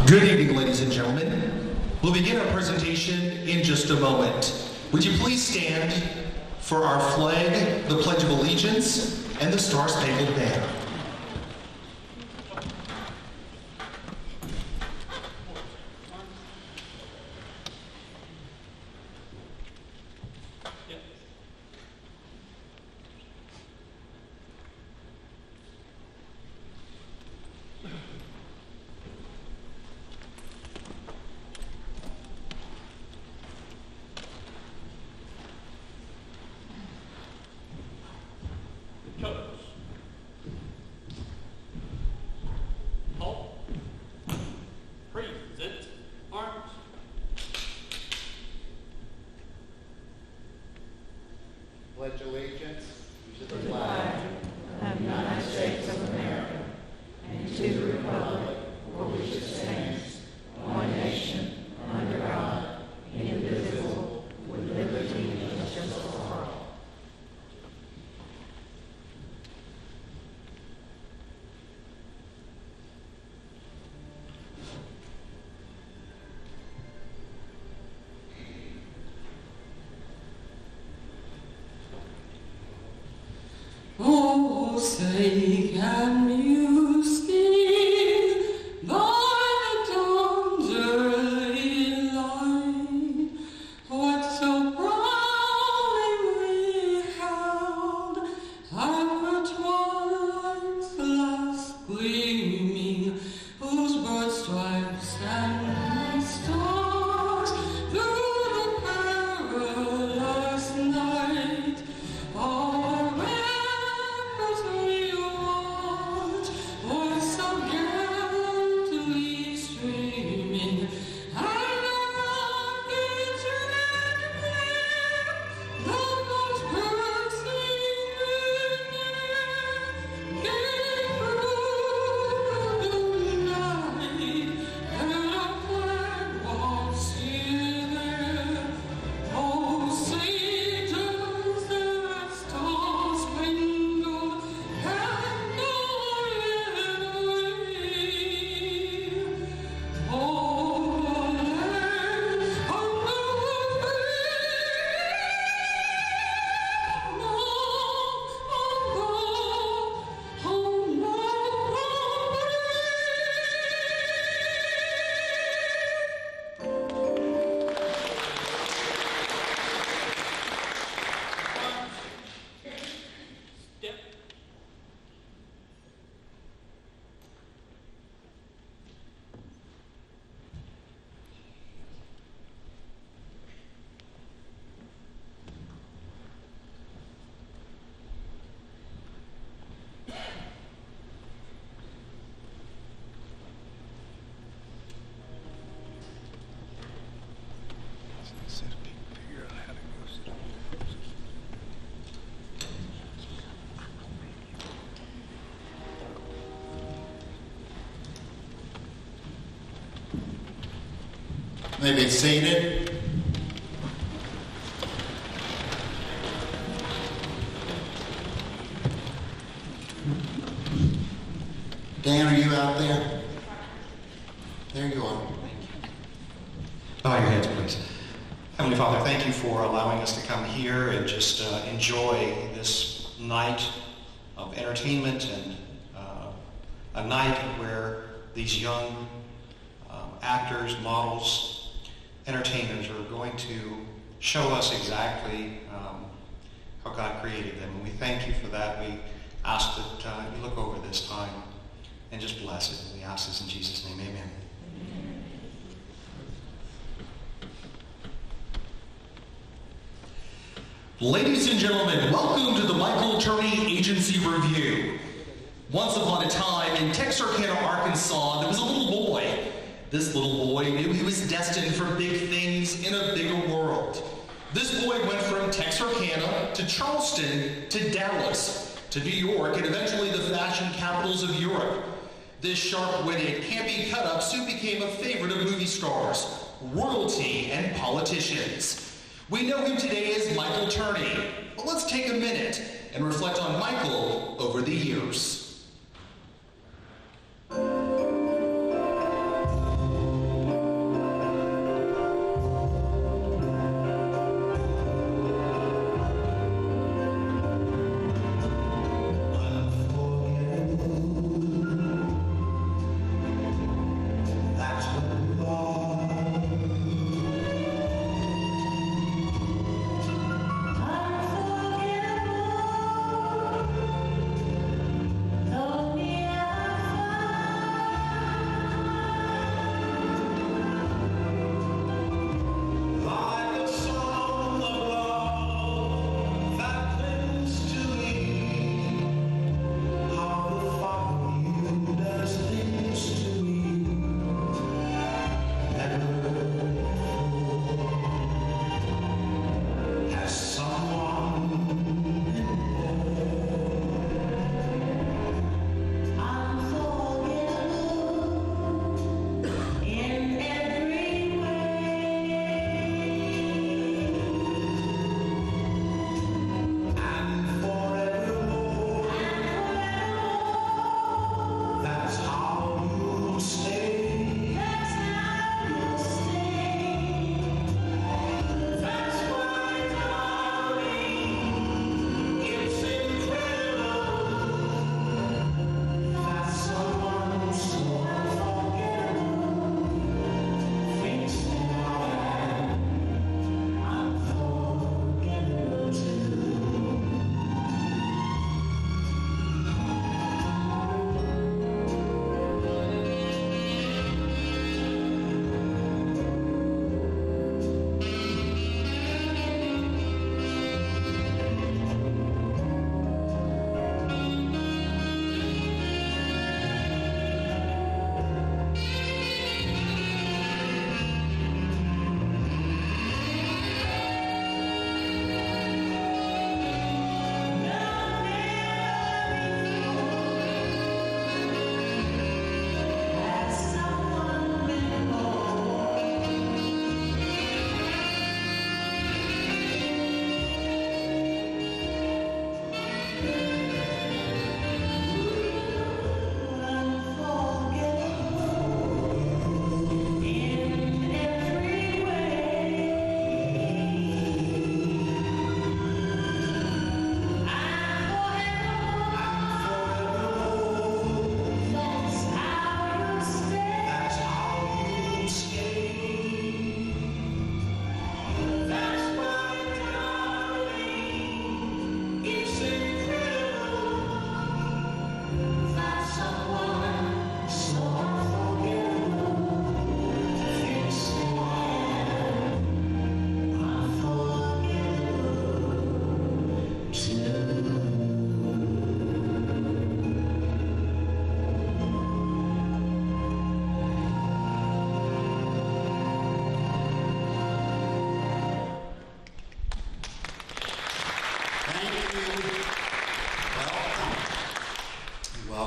Good evening, ladies and gentlemen. We'll begin our presentation in just a moment. Would you please stand for our flag, the Pledge of Allegiance, and the Star-Spangled Banner. Pledge allegiance to the flag of the United States of America and to the republic for which it stands, one nation, under God, indivisible, with liberty and justice for all. Oh, say, can you see by the dawn's early light what so proudly we held at the twilight's last gleaming, whose broad stripes and stars through the perilous night all Maybe seated. Dan, are you out there? There you are. Bow your heads, please. Heavenly Father, thank you for allowing us to come here and just enjoy this night of entertainment and a night where these young actors, models, entertainers are going to show us exactly how God created them. And we thank you for that. We ask that you look over this time and just bless it. And we ask this in Jesus' name. Amen. Ladies and gentlemen, welcome to the Michael Turney Agency Review. Once upon a time in Texarkana, Arkansas, there was a little boy. This little boy knew he was destined for big things in a bigger world. This boy went from Texarkana to Charleston to Dallas to New York and eventually the fashion capitals of Europe. This sharp-witted, campy cut-up soon became a favorite of movie stars, royalty, and politicians. We know him today as Michael Turney, but let's take a minute and reflect on Michael over the years.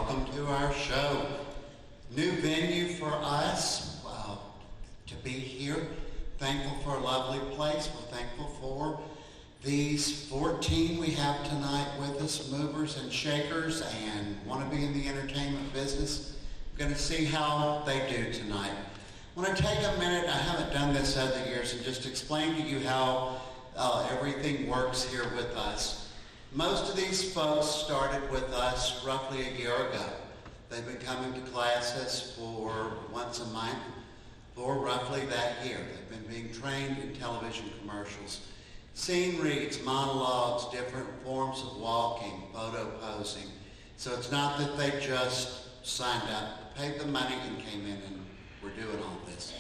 welcome to our show. New venue for us to be here. Thankful for a lovely place. We're thankful for these 14 we have tonight with us, movers and shakers, and want to be in the entertainment business. We're going to see how they do tonight. I want to take a minute, I haven't done this other years, and just explain to you how everything works here with us. Most of these folks started with us roughly a year ago. They've been coming to classes for once a month for roughly that year. They've been being trained in television commercials, scene reads, monologues, different forms of walking, photo posing. So it's not that they just signed up, paid the money, and came in and were doing all this.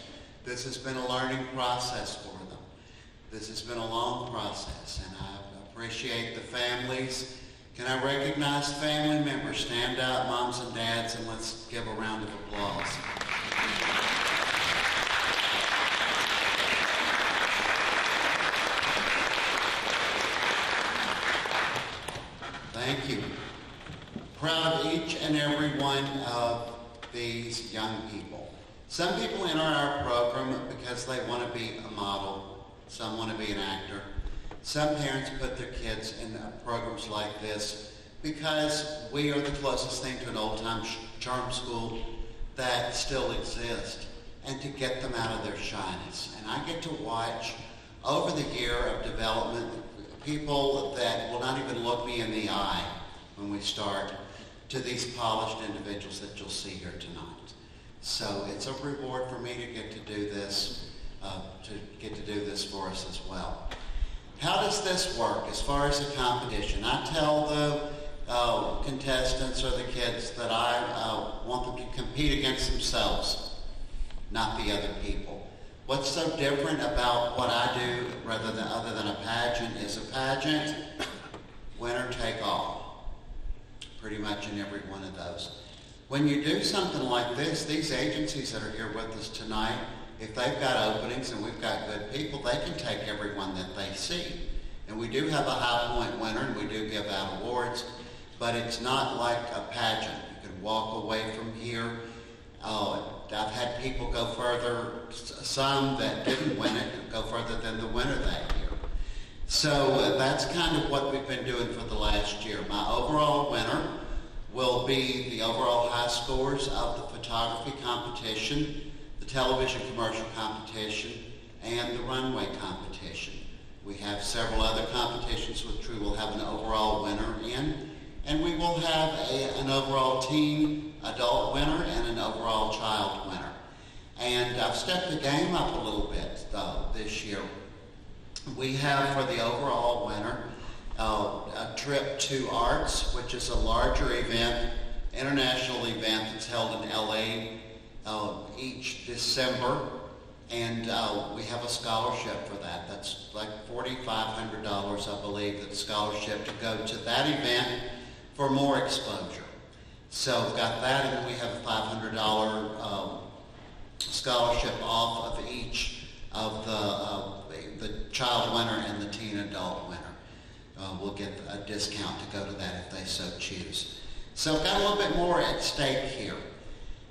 This has been a learning process for them. This has been a long process, and I appreciate the families. Can I recognize family members? Stand out, moms and dads, and let's give a round of applause. Thank you. Proud of each and every one of these young people. Some people enter our program because they want to be a model. Some want to be an actor. Some parents put their kids in programs like this because we are the closest thing to an old-time charm school that still exists, and to get them out of their shyness. And I get to watch over the year of development people that will not even look me in the eye when we start, to these polished individuals that you'll see here tonight. So it's a reward for me to get to do this, for us as well. How does this work as far as the competition? I tell the contestants or the kids that I want them to compete against themselves, not the other people. What's so different about what I do other than a pageant is a pageant, winner take all, pretty much in every one of those. When you do something like this, these agencies that are here with us tonight, if they've got openings and we've got good people, they can take everyone that they see. And we do have a high point winner, and we do give out awards, but it's not like a pageant. You can walk away from here. I've had people go further, some that didn't win it, go further than the winner that year. So that's kind of what we've been doing for the last year. My overall winner will be the overall high scores of the photography competition, the television commercial competition, and the runway competition. We have several other competitions which we will have an overall winner in, and we will have an overall teen adult winner and an overall child winner. And I've stepped the game up a little bit this year. We have for the overall winner a trip to Arts, which is a larger event, international event that's held in LA each December, and we have a scholarship for that. That's like $4,500, I believe, that's scholarship to go to that event for more exposure. So we've got that, and then we have a $500 scholarship off of each of the child winner and the teen adult winner. We'll get a discount to go to that if they so choose. So I've got a little bit more at stake here.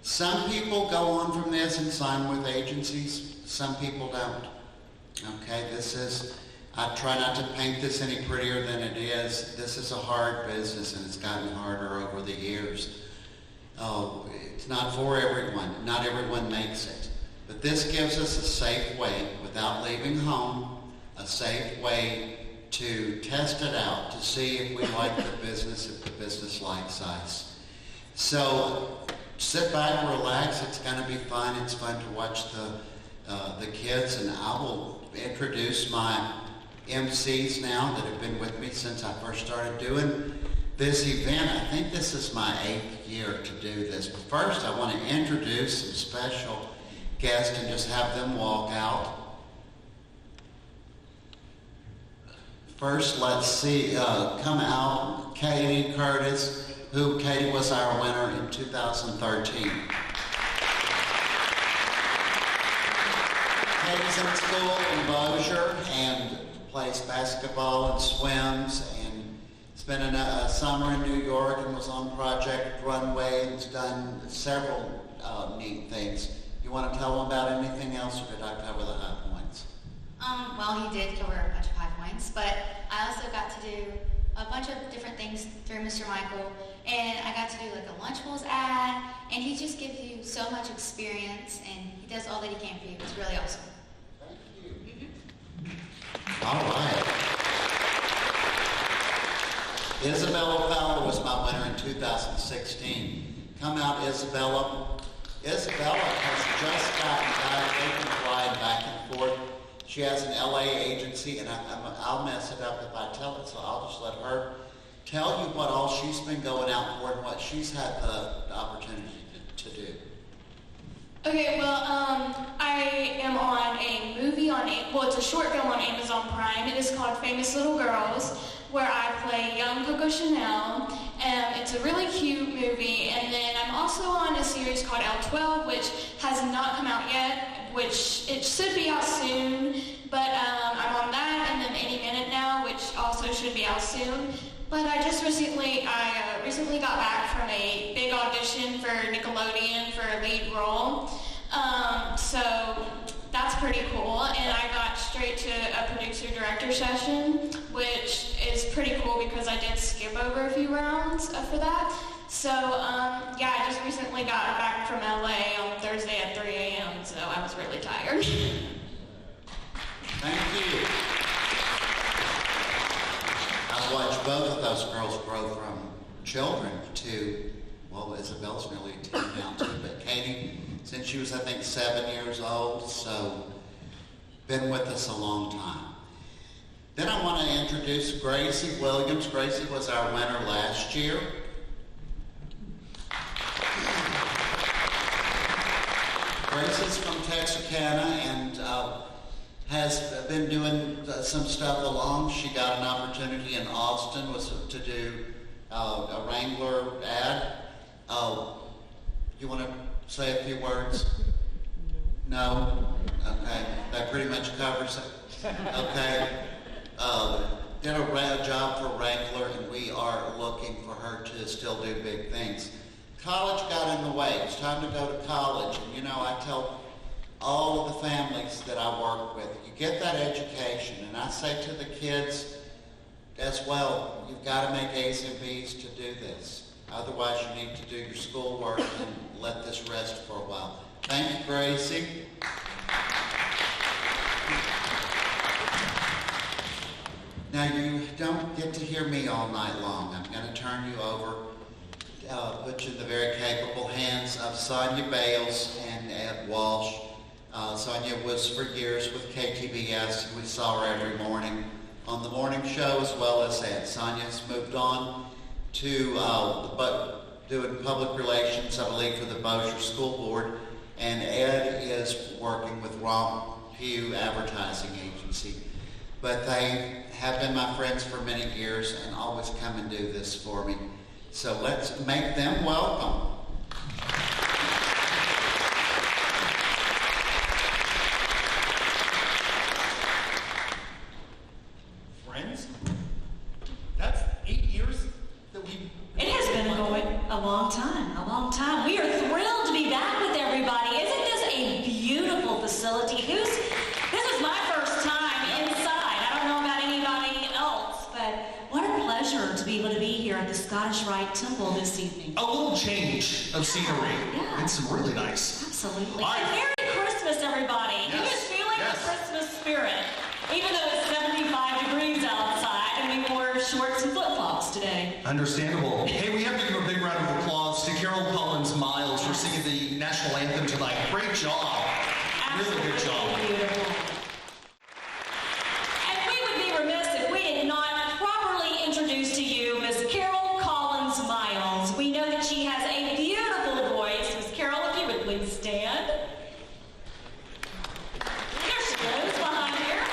Some people go on from this and sign with agencies. Some people don't. Okay, I try not to paint this any prettier than it is. This is a hard business, and it's gotten harder over the years. It's not for everyone. Not everyone makes it. But this gives us a safe way, without leaving home, a safe way to test it out, to see if we like the business, if the business likes us. So sit back and relax. It's going to be fun. It's fun to watch the kids, and I will introduce my MCs now that have been with me since I first started doing this event. I think this is my 8th year to do this. But first, I want to introduce some special guests and just have them walk out. First, let's see, come out, Katie Curtis, Katie was our winner in 2013. Katie's in school in Bossier and plays basketball and swims and spent a summer in New York and was on Project Runway and has done several neat things. You want to tell them about anything else, or did I cover the high points? Well, he did cover a bunch of high points, but I also got to do a bunch of different things through Mr. Michael, and I got to do like a Lunchables ad, and he just gives you so much experience, and he does all that he can for you. It's really awesome. Thank you. All right. Isabella Fowler was my winner in 2016. Come out, Isabella. Isabella has just gotten back. They can fly back and forth. She has an LA agency, and I'll mess it up if I tell it, so I'll just let her tell you what all she's been going out for and what she's had the opportunity to do. Okay, well, I am on a movie it's a short film on Amazon Prime. It is called Famous Little Girls, where I play young Coco Chanel. It's a really cute movie. And then I'm also on a series called L12, which has not come out yet, which it should be out soon. But I'm on that, and then Any Minute Now, which also should be out soon. But I recently got back from a big audition for Nickelodeon for a lead role. So that's pretty cool. And I got straight to a producer-director session, which is pretty cool because I did skip over a few rounds for that. So yeah, I just recently got back from LA on Thursday at 3 a.m., so I was really tired. Thank you. I've watched both of those girls grow from children to, well, Isabella's nearly 10 now too, but Katie, since she was, I think, 7 years old, so been with us a long time. Then I want to introduce Gracie Williams. Gracie was our winner last year. Gracie's from Texarkana and has been doing some stuff along. She got an opportunity in Austin to do a Wrangler ad. You want to say a few words? No? Okay. That pretty much covers it. Okay. Did a job for Wrangler, and we are looking for her to still do big things. College got in the way. It's time to go to college. And you know, I tell all of the families that I work with, you get that education. And I say to the kids as well, you've got to make A's and B's to do this. Otherwise, you need to do your schoolwork and let this rest for a while. Thank you, Gracie. Now, you don't get to hear me all night long. I'm going to turn you over, put you in the very capable hands of Sonia Bales and Ed Walsh. Sonia was for years with KTBS. We saw her every morning on the morning show, as well as Ed. Sonia's moved on to doing public relations, I believe, for the Bossier School Board. And Ed is working with Ron Pugh Advertising Agency. But they have been my friends for many years and always come and do this for me. So let's make them welcome. Friends? That's 8 years that we... It has been going a long time, a long time. We are thrilled to be back with everybody. Isn't this a beautiful facility? This is my first time inside. I don't know about anybody else, but what a pleasure to be able to be here at the Scottish Rite Temple this evening. A little change of scenery. Yeah. It's really nice. Absolutely. All right. And Merry Christmas, everybody. Who is feeling the Christmas spirit? Even though it's 75 degrees outside and we wore shorts and flip-flops today. Understandable. Hey, we have to give a big round of applause to Carol Collins-Miles for singing the national anthem tonight. Great job. Really good job. Beautiful. And we would be remiss if we did not properly introduce to you Miss Carol Collins-Miles. We know that she has a beautiful voice. Miss Carol, if you would please stand. There she is behind here.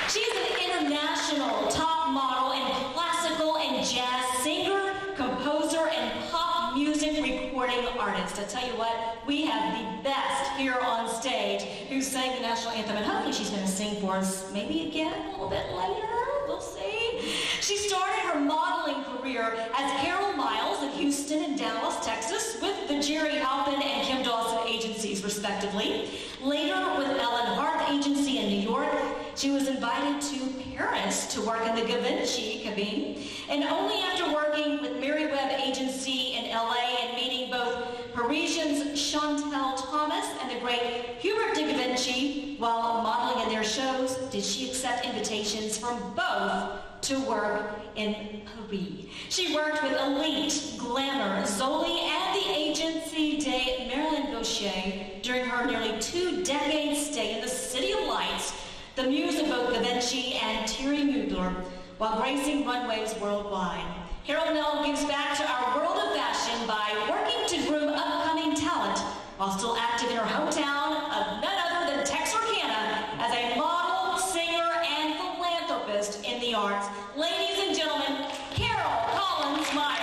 She's an international top model and classical and jazz singer, composer, and pop music recording artist. I tell you what, we have the best here on stage who sang the national anthem, and hopefully she's going to sing for us maybe again a little bit later. we'll see. She started her modeling career as Carol Miles in Houston and Dallas, Texas, with the Jerry Halpin and Kim Dawson agencies, respectively. Later, with Ellen Hart Agency in New York, she was invited to Paris to work in the Givenchy cabine. And only after working with Mary Webb Agency in LA and meeting both Parisians Chantal Thomas and the great Hubert de Givenchy while modeling in their shows did she accept invitations from both to work in Paris. She worked with Elite, Glamour, Zoli, and the agency de Marilyn Gaucher during her nearly 2-decade stay in the City of Lights, the muse of both Givenchy and Thierry Mugler, while gracing runways worldwide. Carol Nell gives back to our world of fashion by working to groom upcoming talent while still active in her hometown of none other than Texarkana as a model, singer, and philanthropist in the arts. Ladies and gentlemen, Carol Collins Miles.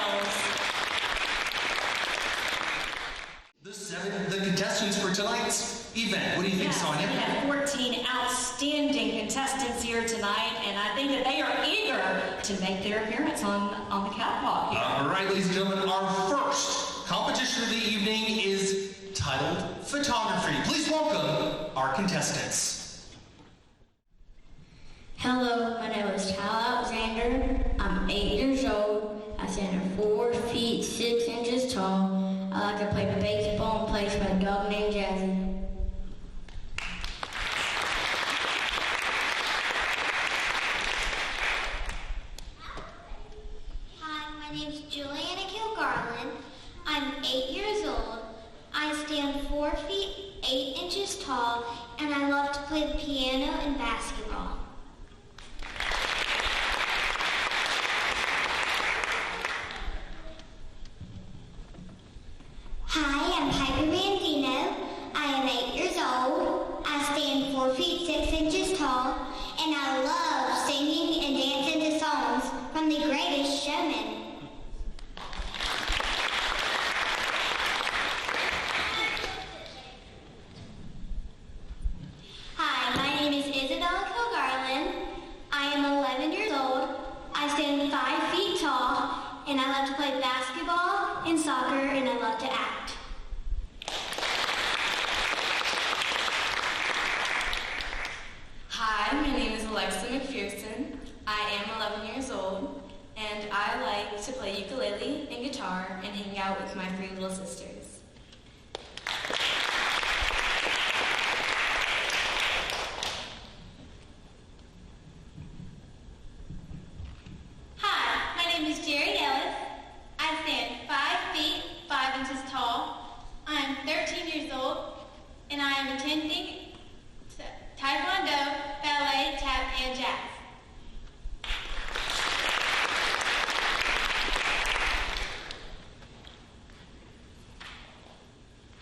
The contestants for tonight's event. What do you think, Sonia? We have 14 outstanding contestants here tonight, and I think that they are eager to make their appearance on the catwalk here. All right, ladies and gentlemen, our first competition of the evening is titled Photography. Please welcome our contestants. Hello, my name is Cal Alexander. I'm 8 years old. I stand 4 feet 6 inches tall. I like to play baseball and play for a dog named Jazzy. Hi, my name's Juliana Kilgarland. I'm 8 years old. I stand 4 feet 8 inches tall, and I love to play the piano and basketball. Hi, I'm Piper Mandino. I am 8 years old. I stand 4 feet 6 inches tall, and I love singing and dancing to songs from The Greatest Showman. Hi, my name is Isabella Kilgarland. I am 11 years old. I stand 5 feet tall, and I love to play basketball and soccer, and I love to act. Hi, my name is Alexa McPherson. I am 11 years old, and I like to play ukulele and guitar and hang out with my 3 little sisters. Hi, my name is Jerry Ellis. I stand 5 feet 5 inches tall. I'm 13 years old, and I am attending Taekwondo, ballet, tap, and jazz.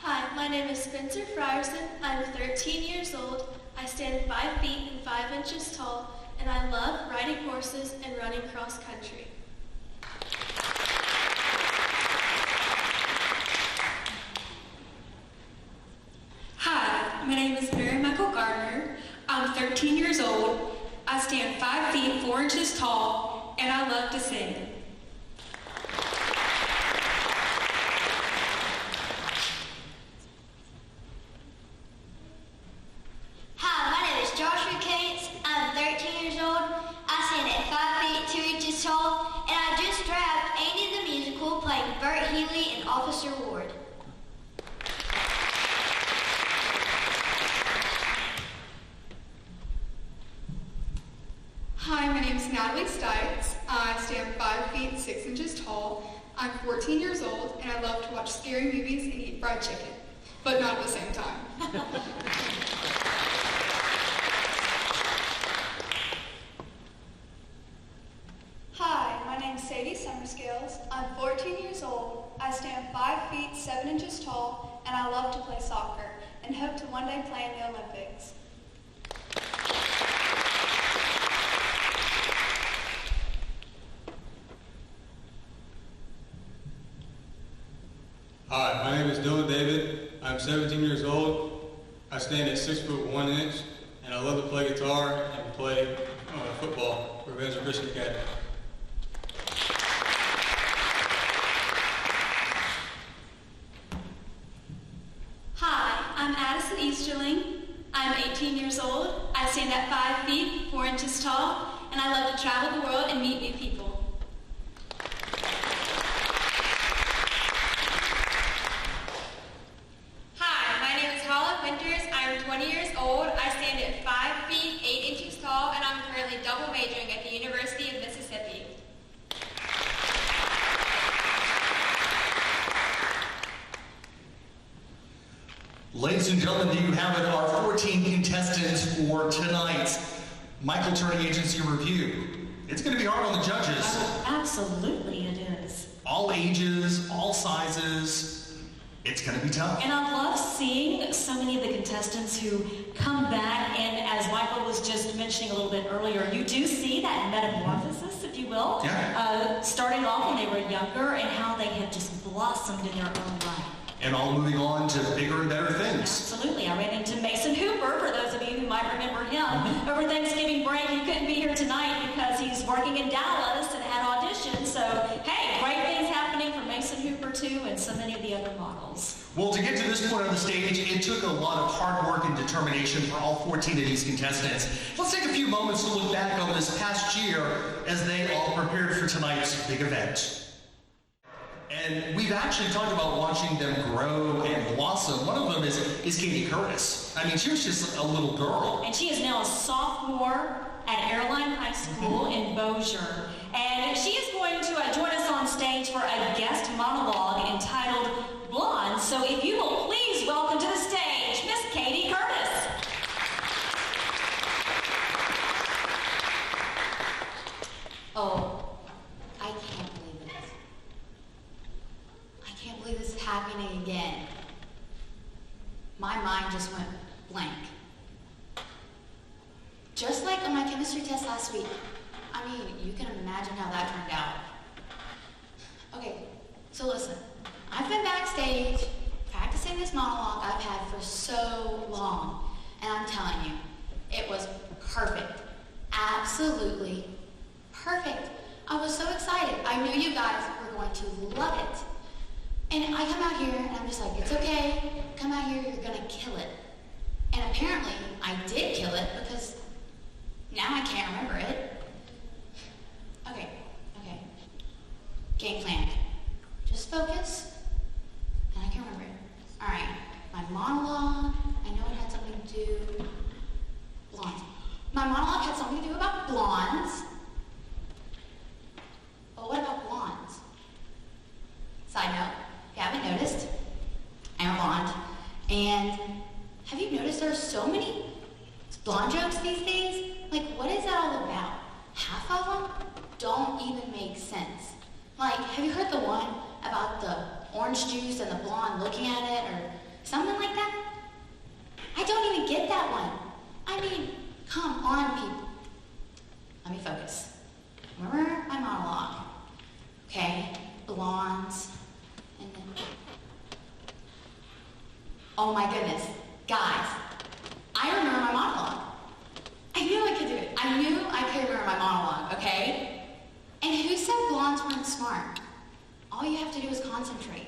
Hi, my name is Spencer Frierson. I'm 13 years old. I stand 5 feet and 5 inches tall, and I love riding horses and running cross country. Hi, my name is Mary Michael Gardner. I'm 13 years old. I stand 5 feet 4 inches tall, and I love to sing. Hi, my name is Joshua Cates. I'm 13 years old. I stand at 5 feet 2 inches tall, and I just wrapped Andy the Musical playing Bert Healy and Officer Ward. Hi, my name is Natalie Stites. I stand 5 feet 6 inches tall. I'm 14 years old, and I love to watch scary movies and eat fried chicken, but not at the same time. Hi, my name's Sadie Summerscales. I'm 14 years old. I stand 5 feet 7 inches tall, and I love to play soccer and hope to one day play in the Olympics. Hi, my name is Dylan David. I'm 17 years old. I stand at 6 foot 1 inch, and I love to play guitar and play football for Evansville Christian Academy. Hi, I'm Addison Easterling. I'm 18 years old. I stand at 5 feet, 4 inches tall, and I love to travel the world and meet new people. Hi, my name is Holland Winters. I am 20 years old. I stand at 5 feet, 8 inches tall, and I'm currently double majoring at the University of Mississippi. Ladies and gentlemen, do you have it? Our 14 contestants for tonight's Michael Turney Agency Review. It's going to be hard on the judges. Absolutely it is. All ages, all sizes. It's going to be tough. And I love seeing so many of the contestants who come back, and as Michael was just mentioning a little bit earlier, you do see that metamorphosis, if you will. Yeah. Starting off when they were younger and how they have just blossomed in their own right. And all moving on to bigger and better things. Absolutely. I ran into Mason Hooper, for those of you who might remember him, over Thanksgiving break. He couldn't be here tonight because he's working in Dallas and had auditions. So, hey, great things happening for Mason Hooper, too, and so many of the other models. Well, to get to this point on the stage, it took a lot of hard work and determination for all 14 of these contestants. Let's take a few moments to look back on this past year as they all prepared for tonight's big event. And we've actually talked about watching them grow and blossom. One of them is Katie Curtis. I mean, she was just a little girl. And she is now a sophomore at Airline High School in Bossier. And she is going to join us on stage for a guest monologue entitled Blonde. So if you will please welcome to the stage, Miss Katie Curtis. Oh, I can't believe this. I can't believe this is happening again. My mind just went blank. Just like on my chemistry test last week. I mean, you can imagine how that turned out. Okay, so listen. I've been backstage practicing this monologue I've had for so long. And I'm telling you, it was perfect. Absolutely perfect. I was so excited. I knew you guys were going to love it. And I come out here and I'm just like, it's okay. Come out here, you're gonna kill it. And apparently I did kill it because now I can't remember it. Okay. Game plan. Just focus and I can remember it. All right, my monologue, I know it had something to do, blondes. My monologue had something to do about blondes. But what about blondes? Side note, if you haven't noticed, I'm a blonde. And have you noticed there are so many blonde jokes these days? Like, what is that all about? Half of them don't even make sense. Like, have you heard the one about the orange juice and the blonde looking at it or something like that? I don't even get that one. I mean, come on, people. Let me focus. Remember my monologue. Okay, blondes, and then... Oh my goodness, guys, I remember my monologue. I knew I could do it. I knew I could remember my monologue, okay? And who said blondes weren't smart? All you have to do is concentrate.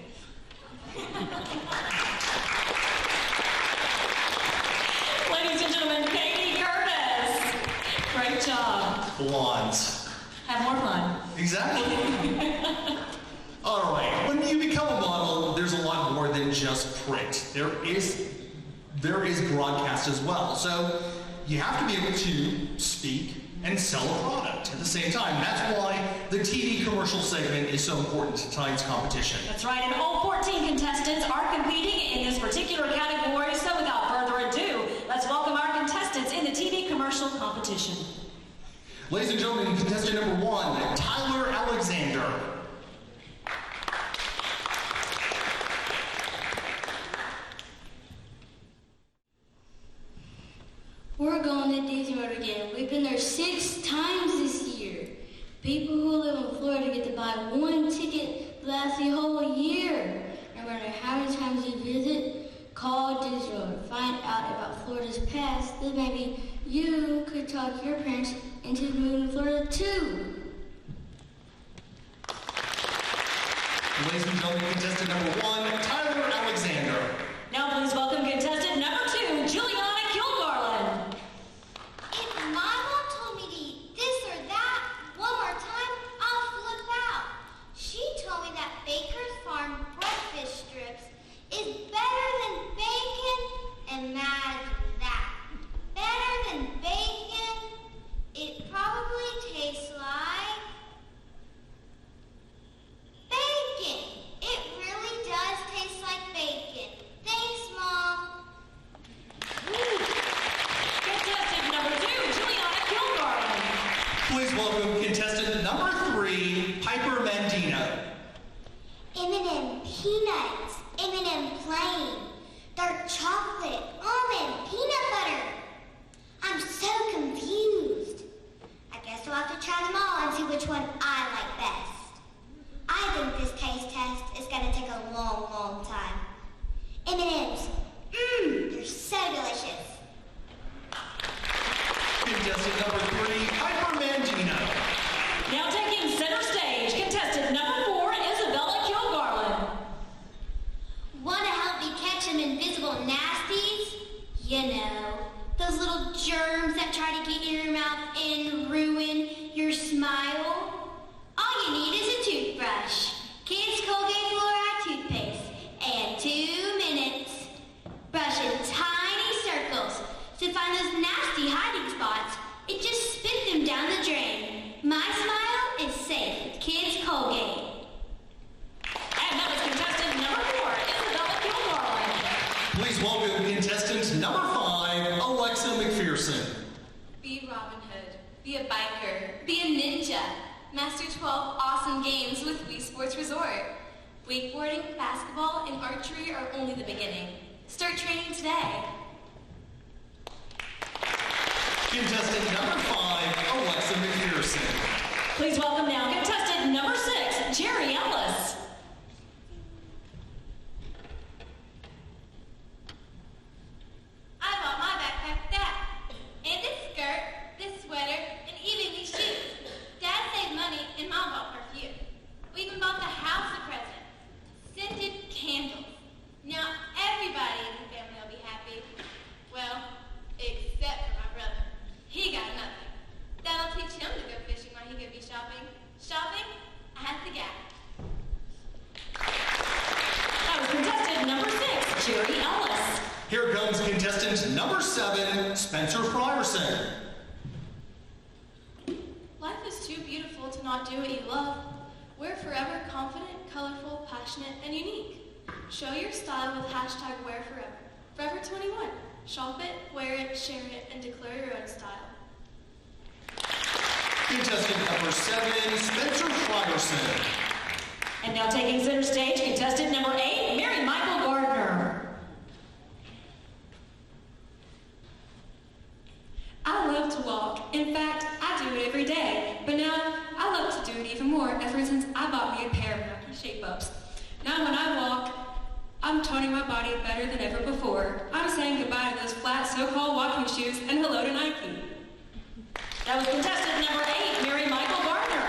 Ladies and gentlemen, Katie Curtis. Great job. Blondes. Have more fun. Exactly. All right, when you become a model, there's a lot more than just print. There is broadcast as well. So you have to be able to speak and sell a product at the same time. That's why the TV commercial segment is so important to tonight's competition. That's right, and all 14 contestants are competing in this particular category. So without further ado, let's welcome our contestants in the TV commercial competition. Ladies and gentlemen, contestant number 1, Tyler Alexander. We're going to Disney World again. We've been there 6 times this year. People who live in Florida get to buy 1 ticket to last the whole year. No matter how many times you visit, call Disney World. Find out about Florida's past. Then maybe you could talk your parents into moving to Florida too. Ladies and gentlemen, contestant number 1, Tyler Alexander. Now please welcome contestant number 2, Juliana Kilgarland. If my mom told me to eat this or that one more time, I'll flip out. She told me that Baker's Farm breakfast strips is better than bacon. Imagine that. Better than bacon? It probably tastes like bacon. It really does taste like bacon. Thanks, Mom. Contestant number 2, Juliana Kilgarland. Please welcome contestant number 3, Piper Mandino. M&M peanuts. M&M plain. Dark chocolate. Almond. Peanut butter. I'm so confused. I guess we'll have to try them all and see which one I like best. I think this taste test is going to take a long, long time. M&M's. They're so delicious. Contestant number 3, Piper Mandino. Now taking center stage, contestant number 4, Isabella Kilgarland. Want to help me catch them invisible nasties? You know, those little germs that try to get in your mouth and ruin your smile? All you need is a toothbrush, Kids Colgate Fluoride toothpaste, and 2 minutes. Brush in tiny circles to find those nasty hiding spots and just spit them down the drain. My smile is safe with Kids Colgate. And that was contestant number 4, Isabella Kilgarland. Please welcome contestant number 5, Alexa McPherson. Be Robin Hood. Be a biker. Be a ninja. Master 12 awesome games with Wii Sports Resort. Wakeboarding, basketball, and archery are only the beginning. Start training today. Contestant number 5, Alexa McPherson. Please welcome now contestant number 6, Jerry Ellis. I bought my backpack that, and this skirt, this sweater, and even these shoes. Dad saved money, and Mom bought perfume. We even bought the house a present. Scented candles. Now everybody in the family will be happy. Well, except for my brother. He got nothing. That'll teach him to go fishing while he could be shopping. Shopping at the Gap. That was contestant number 6, Jerry Ellis. Here comes contestant number 7, Spencer Frierson. Life is too beautiful to not do what you love. We're forever confident, colorful, passionate, and unique. Show your style with hashtag #WearForever. Forever 21. Shop it, wear it, share it, and declare your own style. Contestant number 7, Spencer Frierson. And now taking center stage, contestant number 8, Mary Michael Gardner. I love to walk. In fact, I do it every day. But now, I love to do it even more ever since I bought me a pair of Nike Shape-Ups. Now when I walk, I'm toning my body better than ever before. I'm saying goodbye to those flat so-called walking shoes and hello to Nike. That was contestant number 8, Mary Michael Gardner.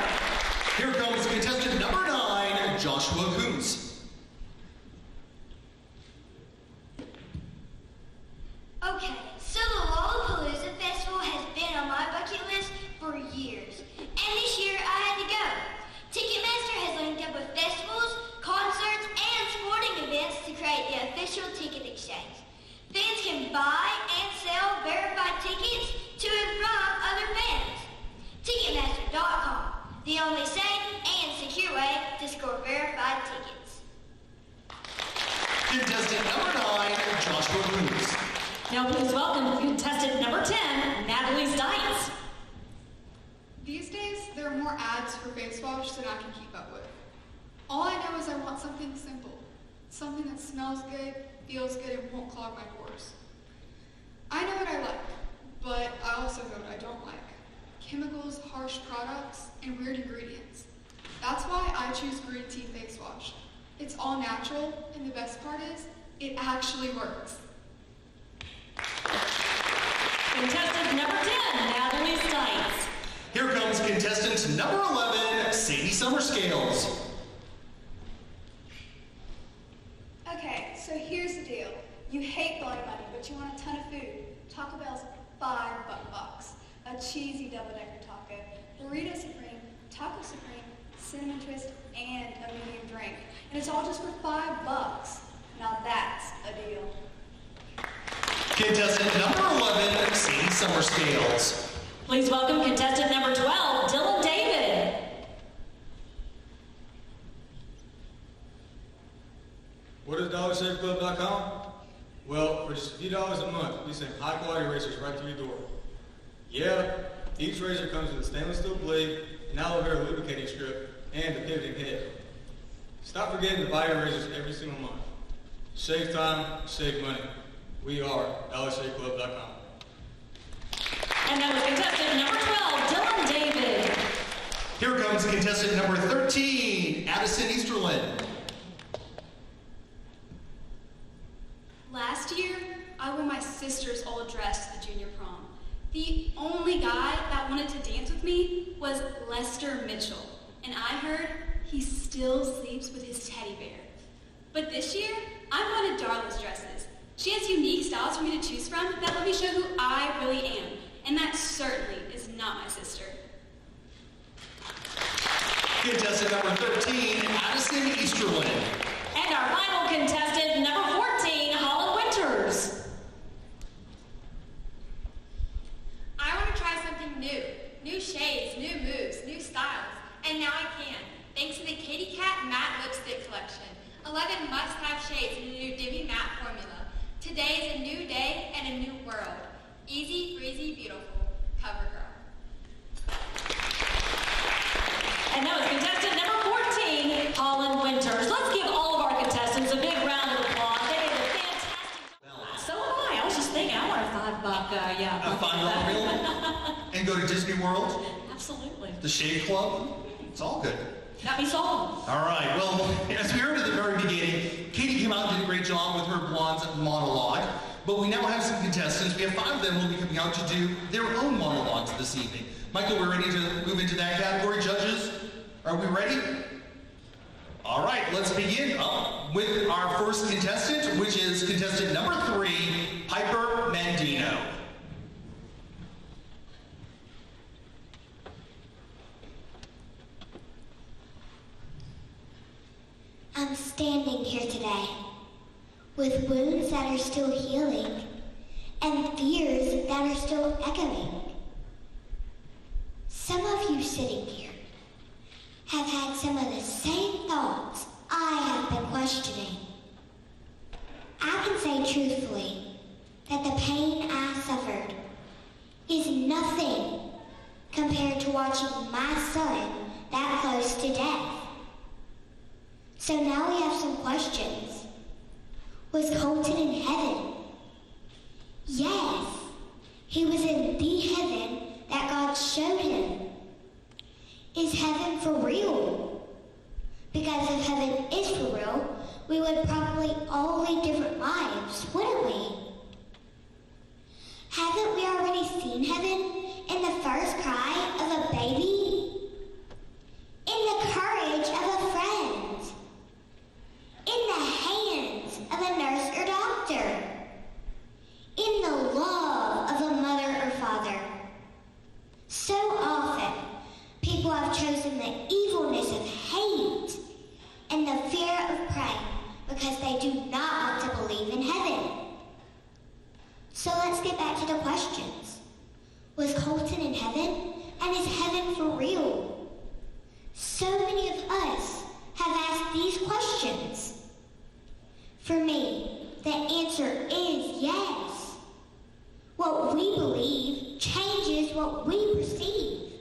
Here comes contestant number 9, Joshua Kuntz. Okay, so the Lollapalooza Festival has been on my bucket list for years. And this year I had to go. Ticketmaster has linked up with festivals, concerts, and sporting events to create the official ticket exchange. Fans can buy and sell verified tickets to and from other fans. Ticketmaster.com, the only safe and secure way to score verified tickets. Contestant number 9, Joshua Kuntz. Now please welcome contestant number 10, Natalie Stites. These days, there are more ads for face wash than I can keep up with. All I know is I want something simple. Something that smells good, feels good, and won't clog my pores. I know what I like, but I also know what I don't like. Chemicals, harsh products, and weird ingredients. That's why I choose green tea face wash. It's all natural, and the best part is, it actually works. Contestant number 10, Natalie Stites. Okay, so here's the deal. You hate blowing money, but you want a ton of food. Taco Bell's $5 a cheesy double-decker taco, burrito supreme, taco supreme, cinnamon twist, and a medium drink. And it's all just for $5. Now that's a deal. Contestant number 11, Sadie Summer Scales. Please welcome contestant number 12, Dylan David. What is DollarShaveClub.com? Well, for just a few dollars a month, we send high-quality razors right to your door. Yeah, each razor comes with a stainless steel blade, an aloe vera lubricating strip, and a pivoting head. Stop forgetting to buy your razors every single month. Save time, save money. We are DollarShaveClub.com. And that was contestant number 12, Dylan David. Here comes contestant number 13, Addison Easterlin. Last year, I wore my sister's old dress to the junior prom. The only guy that wanted to dance with me was Lester Mitchell, and I heard he still sleeps with his teddy bear. But this year, I wanted Darla's dresses. She has unique styles for me to choose from that let me show who I really am, and that certainly is not my sister. Contestant number 13, Addison Easterlin. And our final contestant, number 14, Holland Winters. I want to try something new. New shades, new moves, new styles. And now I can, thanks to the Katy Cat Matte Lipstick Collection. 11 must-have shades in a new Divi Matte formula. Today is a new day and a new world. Easy, breezy, beautiful. CoverGirl. And that was contestant number 14, Holland Winters. Let's give all of our contestants a big round of applause. They did a fantastic job. So am I. I was just thinking, I want a $5 A $5 meal? And go to Disney World? Absolutely. The Shave Club? It's all good. Got me sold. All right, well, as we heard at the very beginning, Katie came out and did a great job with her blondes monologue, but we now have some contestants. We have 5 of them who will be coming out to do their own monologues this evening. Michael, we're ready to move into that category. Judges, are we ready? All right, let's begin with our first contestant, which is contestant number 3, Piper Mandino. I'm standing here today with wounds that are still healing and fears that are still echoing. Some of you sitting here have had some of the same thoughts I have been questioning. I can say truthfully that the pain I suffered is nothing compared to watching my son that close to death. So now we have some questions. Was Colton in heaven? Yes, he was in the heaven that God showed him. Is heaven for real? Because if heaven is for real, we would probably all lead different lives, wouldn't we? Haven't we already seen heaven in the first cry of a baby? In the courage of a friend? In the hands of a nurse or doctor? In the love of a mother or father? So often, people have chosen the evilness of hate and the fear of prey because they do not want to believe in heaven. So let's get back to the questions. Was Colton in heaven? And is heaven for real? So many of us have asked these questions. For me, the answer is yes. What we believe changes what we perceive.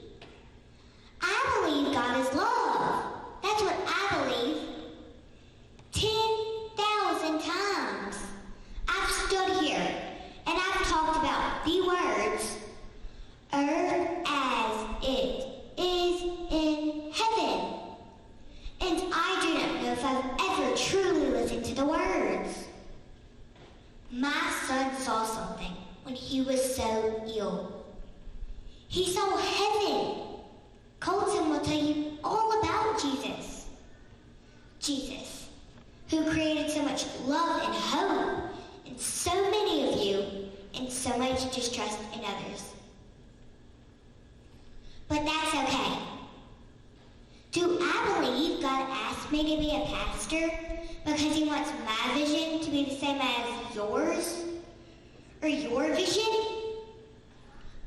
I believe God is love. That's what I believe. 10,000 times I've stood here and I've talked about the words, earth as it is in heaven. And I do not know if I've ever truly listened to the words. My son saw something when he was so ill. He saw heaven. Colton will tell you all about Jesus. Jesus, who created so much love and hope in so many of you and so much distrust in others. But that's okay. Do I believe God asked me to be a pastor because he wants my vision to be the same as yours? Or your vision?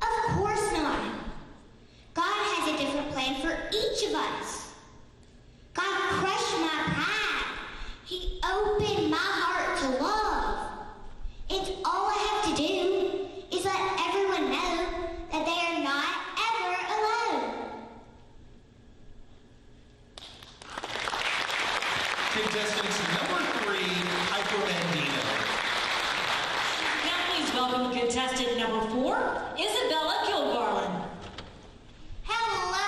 Of course not. God has a different plan for each of us. God crushed my pride. He opened my heart to love. And all I have to do is let everyone know that they are not ever alone. Contestant number 3, Piper Bandino. Now please welcome contestant number 4, Isabella Kilgarland. Hello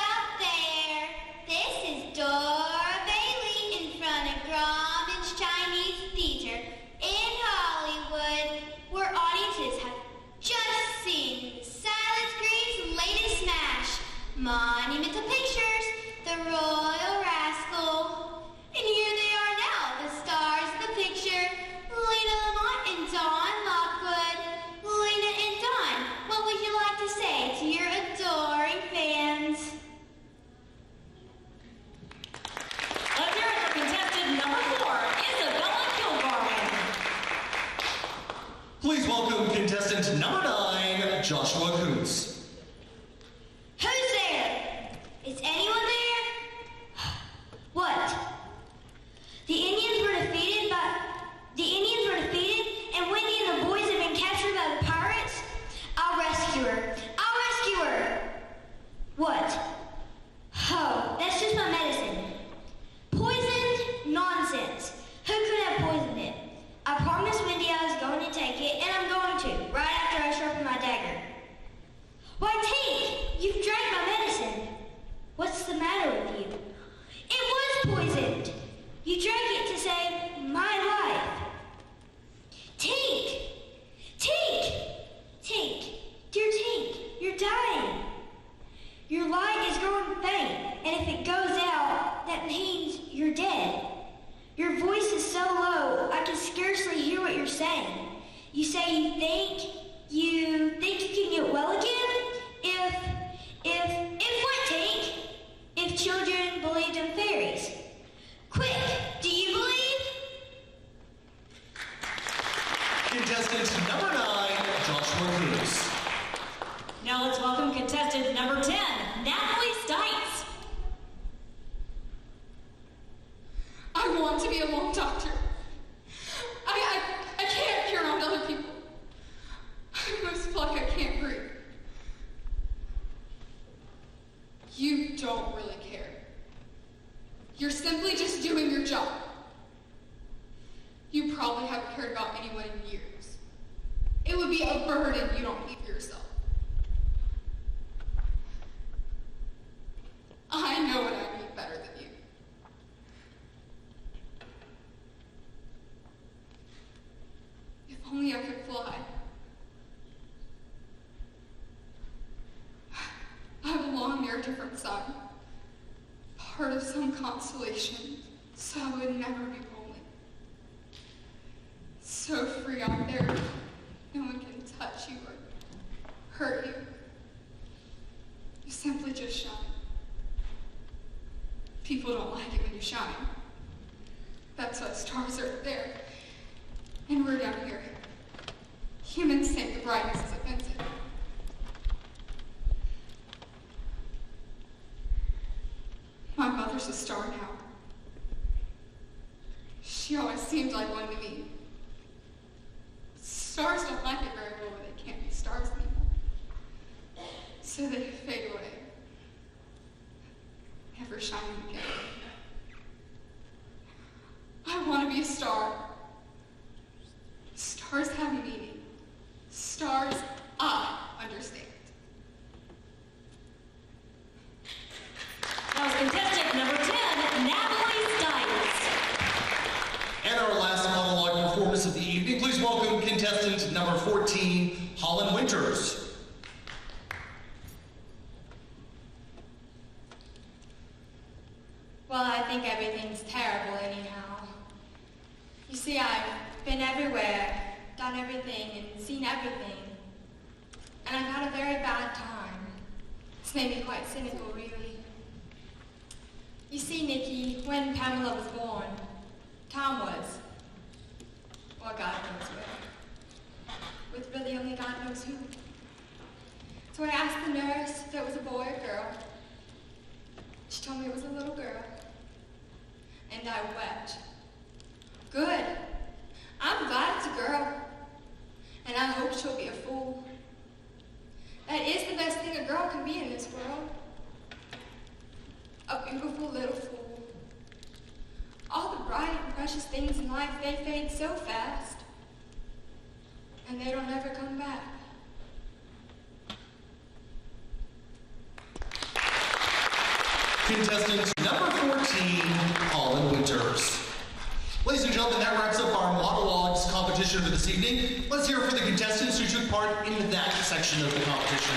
out there. This is Dora Bailey in front of Grauman's Chinese Theater in Hollywood, where audiences have just seen Silent Screen's latest smash, Monumental Pictures, The Royal Rascal. And here they are now, the stars of the picture, Lena Lamont and Dawn Lockwood. Lena and Dawn, what would you like to say to your adoring fans? Let's hear it for contestant number 4, Isabella Kilgarland. Please welcome contestant number 9, Joshua Kuntz. Who's there? Is anyone there? What? The Indians were defeated, and Wendy and the boys have been captured by the pirates? I'll rescue her. What? Oh, that's just my medicine. Poisoned? Nonsense. Who could have poisoned it? I promised Wendy I was going to take it, and I'm going to, right after I sharpen my dagger. Why, Tink, you've drank my medicine. What's the matter with you? It was poisoned. You drank it to save my life. Tink! Dear Tink, you're dying. Your light is growing faint, and if it goes out, that means you're dead. Your voice is so low, I can scarcely hear what you're saying. You say you think you can get well again? If what, Tink? If children believed in fairies. Quick, do you believe? Contestant number 9, Joshua Kuntz. Now let's welcome contestant number 10, Natalie Stites. I want to be a lung doctor. I can't be around other people. I almost feel like I can't breathe. You don't really care. You're simply just doing your job. You probably haven't cared about anyone in years. It would be a burden you don't need for yourself. I know what I need better than you. If only I could fly. I belong near a different sun, part of some constellation, so I would never be lonely. So free out there, no one can touch you or hurt you. You simply just shine. People don't like it when you shine. That's why stars are up there, and we're down here. Humans think the brightness is offensive. My mother's a star now. She always seemed like one to me. Stars don't like it very well when they can't be stars anymore. So they fade away, never shining again. I want to be a star. Stars have meaning. Stars, I understand. That was contestant number 10, Natalie Stites. And our last monologue performance of the evening, please welcome contestant number 14, Holland Winters. Well, I think everything's terrible anyhow. been everywhere, done everything, and seen everything. And I've had a very bad time. It's made me quite cynical, really. You see, Nikki, when Pamela was born, Tom was, well, God knows where. With really only God knows who. So I asked the nurse if it was a boy or girl. She told me it was a little girl. And I wept. Good. I'm glad it's a girl. And I hope she'll be a fool. That is the best thing a girl can be in this world. A beautiful little fool. All the bright and precious things in life, they fade so fast. And they don't ever come back. Contestant number 14, Colin Winters. Ladies and gentlemen, that wraps up our monologues competition for this evening. Let's hear it for the contestants who took part in that section of the competition.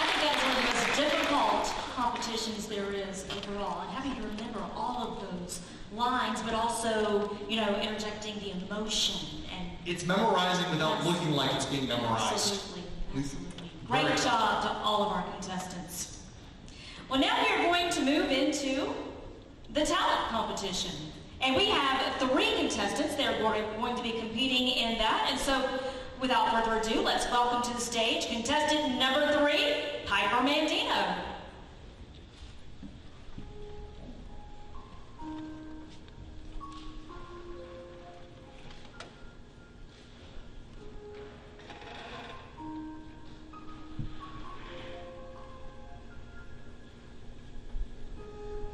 I think that's one of the most difficult competitions there is overall, and having to remember all of those lines, but also, interjecting the emotion. And it's memorizing without looking like it's being memorized. Absolutely. Great job to all of our contestants. Well, now we are going to move into the talent competition. And we have 3 contestants that are going to be competing in that. And so, without further ado, let's welcome to the stage contestant number 3, Piper Mandino.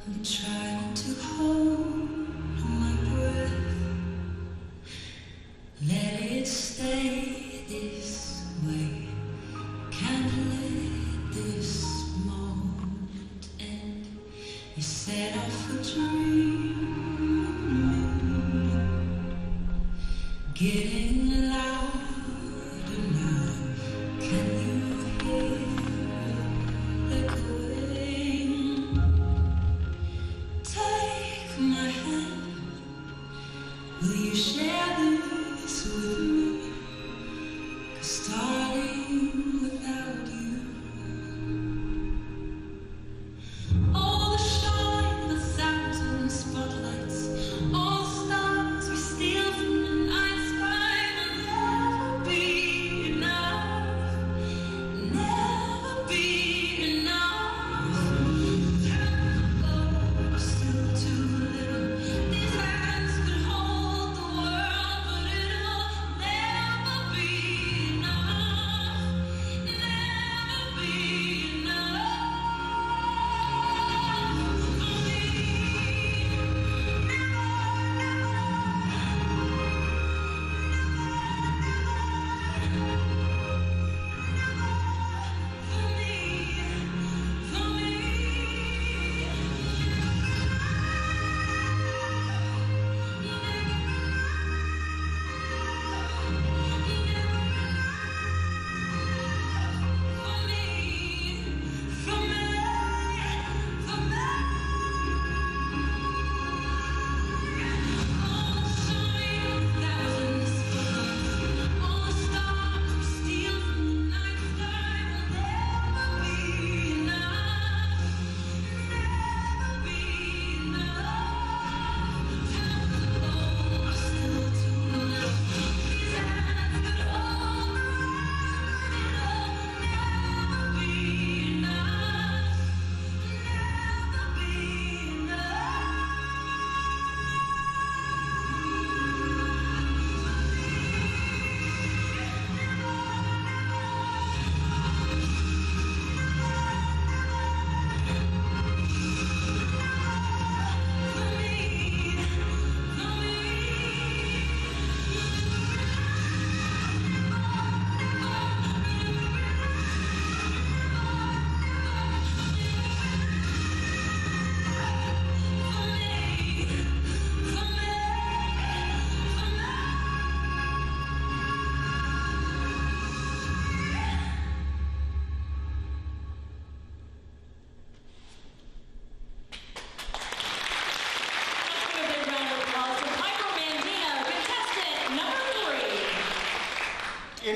I'm trying to hold my breath, let it stay this way, can't let this moment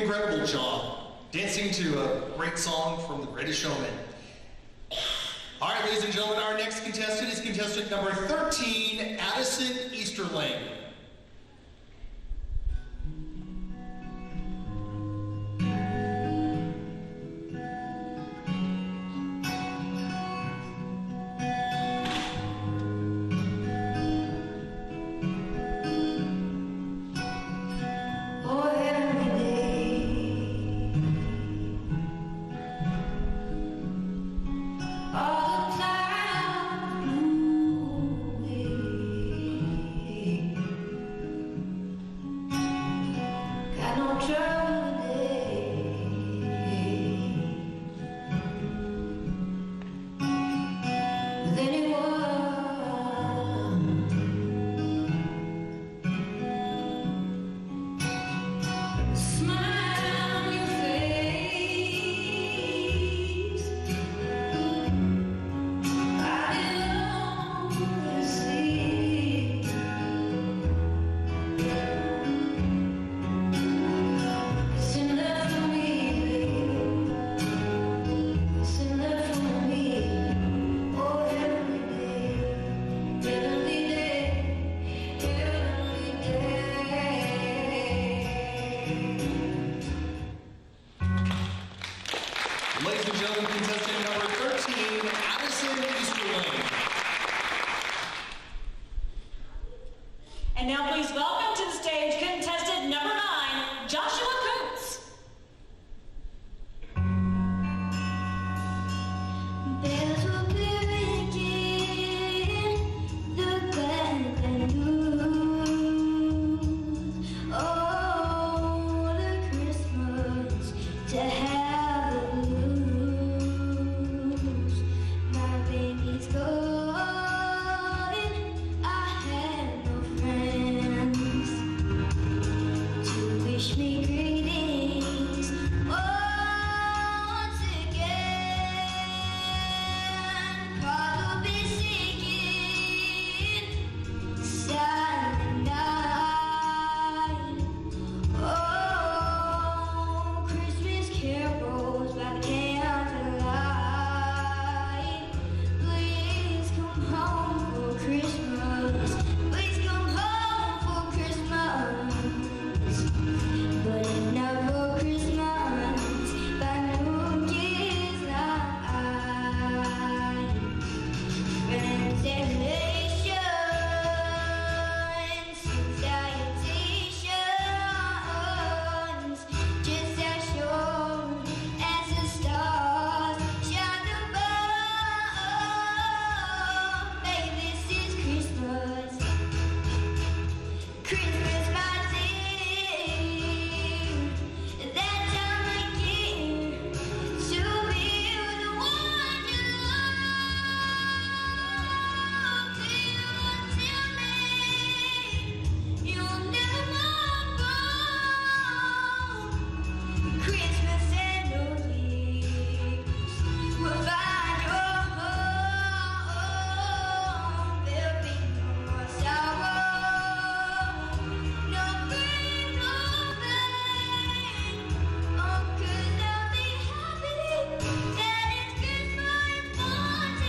incredible job dancing to a great song from The Greatest Showman. All right, ladies and gentlemen, our next contestant is contestant number 13, Addison Easterling. Ladies and gentlemen, contestant number 13, Addison Easterling. And now please welcome to the stage contestant number 9, Joshua Coots. Bells will be ringing, the glad news. Oh, the Christmas to have the blues. My baby's gone, I had no friends to wish me greetings once again. Cause we'll be singing silent night. Oh, Christmas carols by the candlelight. Please come home for Christmas. Please come home for Christmas. But if not for Christmas, by New Year's night. Friends and relations, salutations, just as sure as the stars shine above. Baby, this is Christmas. Christmas, my dear, that time of year to be with the one you love. Till me, you'll never walk alone. Christmas and New Year's will find your home. There'll be no more sorrow, no grief, no pain. Oh, 'cause I'll be happy that it's Christmas once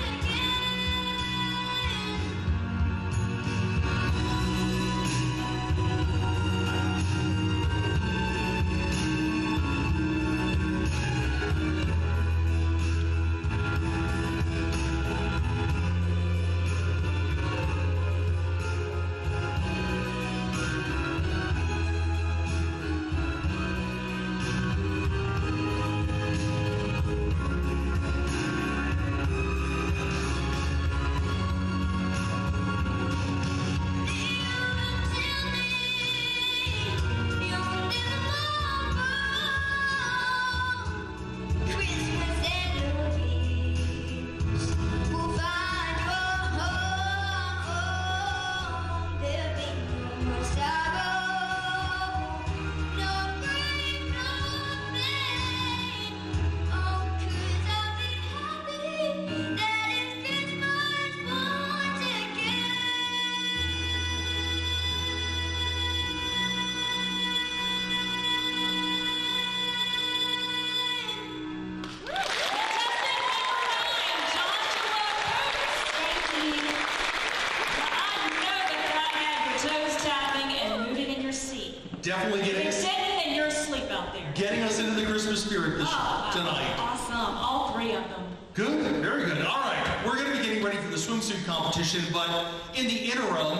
Definitely getting You're us, sitting and you're asleep out there. getting us into the Christmas spirit tonight. Awesome. All three of them. Good, very good. All right, we're going to be getting ready for the swimsuit competition, but in the interim,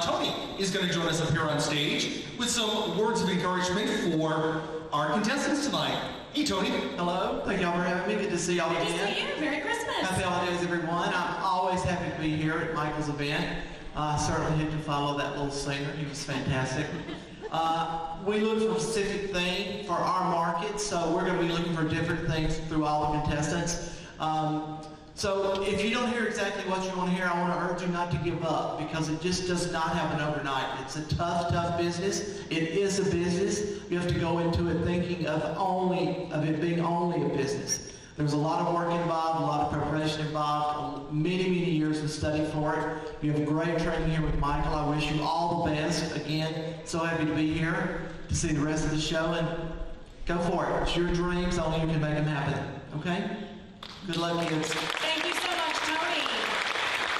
Tony is going to join us up here on stage with some words of encouragement for our contestants tonight. Hey, Tony. Hello. Thank y'all for having me. Good to see y'all Good again. to see you. Merry Christmas. Happy holidays, everyone. I'm always happy to be here at Michael's event. Certainly had to follow that little singer. He was fantastic. We look for a specific theme for our market, so we're going to be looking for different things through all the contestants. So if you don't hear exactly what you want to hear, I want to urge you not to give up, because it just does not happen overnight. It's a tough business. It is a business. You have to go into it thinking of it being only a business. There's a lot of work involved, a lot of preparation involved, many years of study for it. You have great training here with Michael. I wish you all the best. Again, so happy to be here to see the rest of the show, and go for it. It's your dreams, only you can make them happen. Okay? Good luck, kids. Thank you so much, Tony.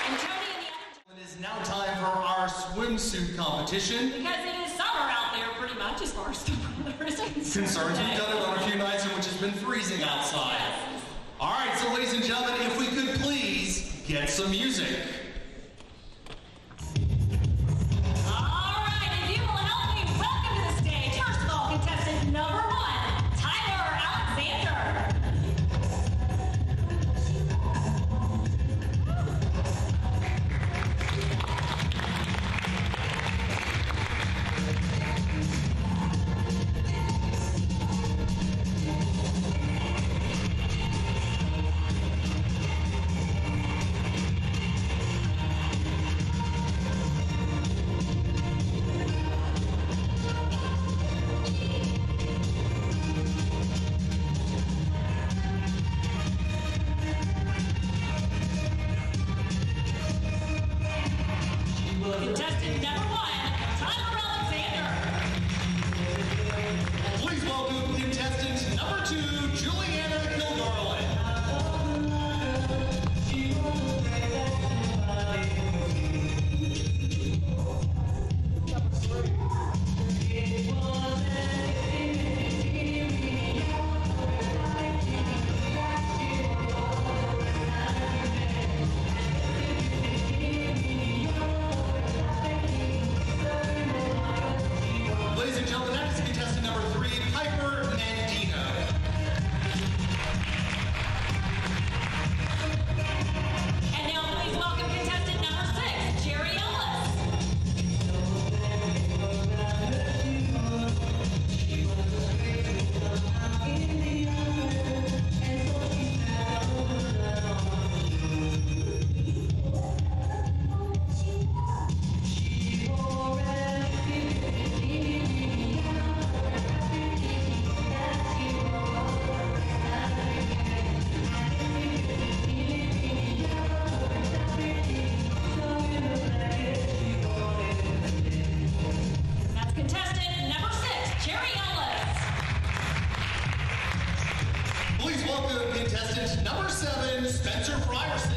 And Tony and the other... It is now time for our swimsuit competition. Because it is summer out there, pretty much, as far as the weather is concerned. We've done it on a few nights in which it's been freezing outside. Yes. All right, so ladies and gentlemen, if we could please get some music. All right, if you will help me welcome to the stage, first of all, contestant number 1, Tyler Alexander. Contestant number 1, Tyler Alexander. Please welcome contestant number 2, Juliana Kilgarland. Ladies and gentlemen, that is contestant number 3, Piper Mendino. And now please welcome contestant number 6, Jerry Ellis. That's contestant number 6, Jerry Ellis. Please welcome contestant number 7, Spencer Frierson.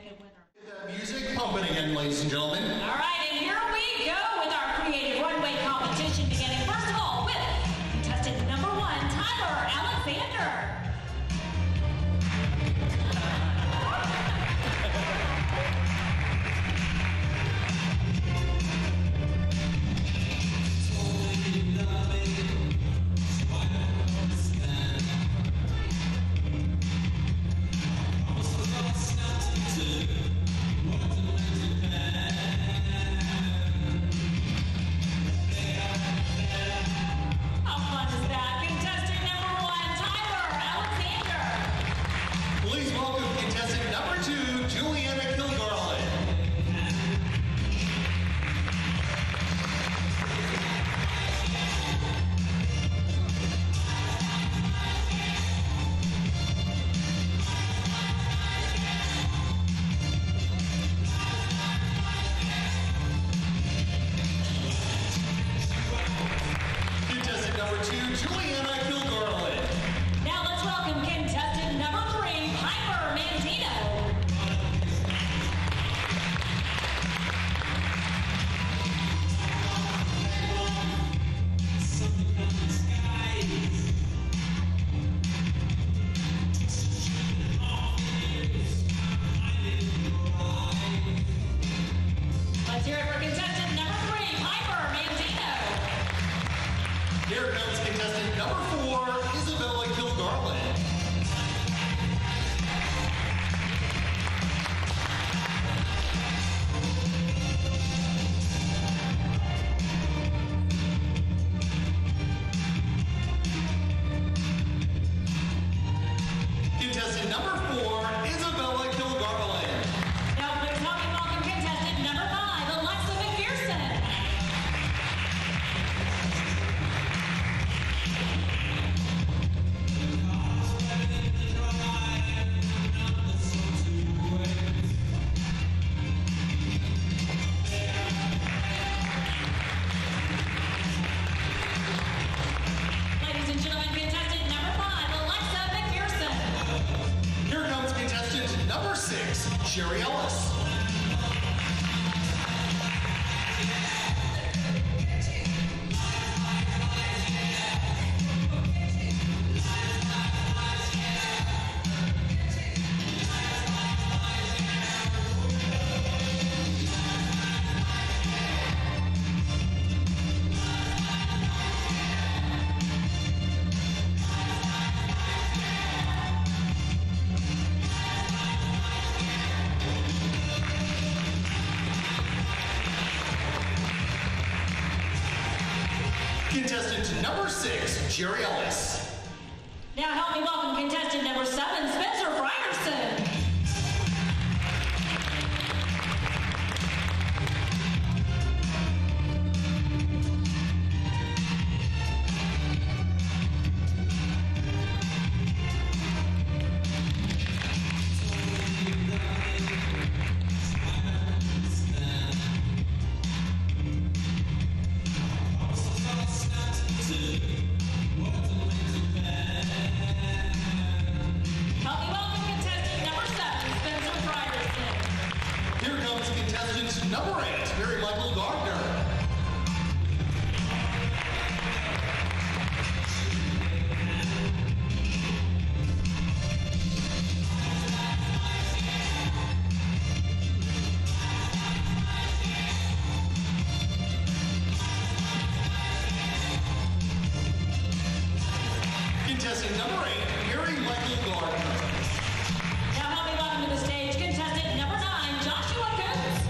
pick a winner. Music pumping again, ladies and gentlemen. All right, and here we go with our creative runway competition beginning. First of all, with contestant number 1, Tyler Alexander. Sherry Ellis. Contestant number 6, Jerry Ellis. Now help me welcome contestant number 7, Spencer Frierson. Number 8, Mary Michael Gardner. Contestant number 8, Mary Michael Gardner. Now help me welcome to the stage contestant number 9, Joshua Coates.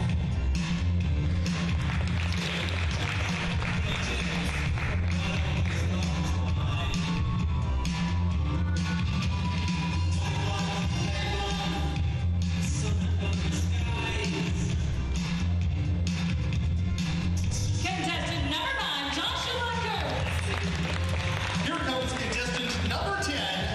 Contestant number 9, Joshua Coates. Here comes contestant number 10,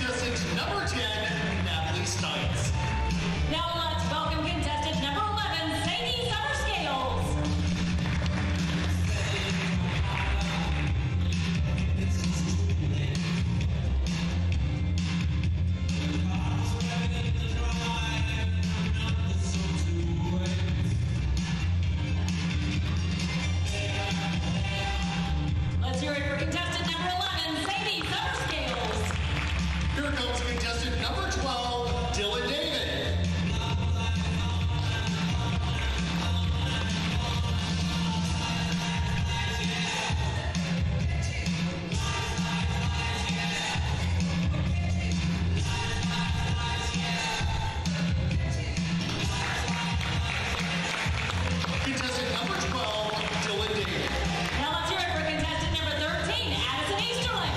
contestant number 10, Natalie Stites. Now let's welcome contestant number 11, Sadie Summerscales. Let's hear it for contestant number 11, Sadie Summerscales. Here comes contestant number 12, Dylan David. Contestant number 12, Dylan David. Now let's hear it for contestant number 13, Addison Easterling.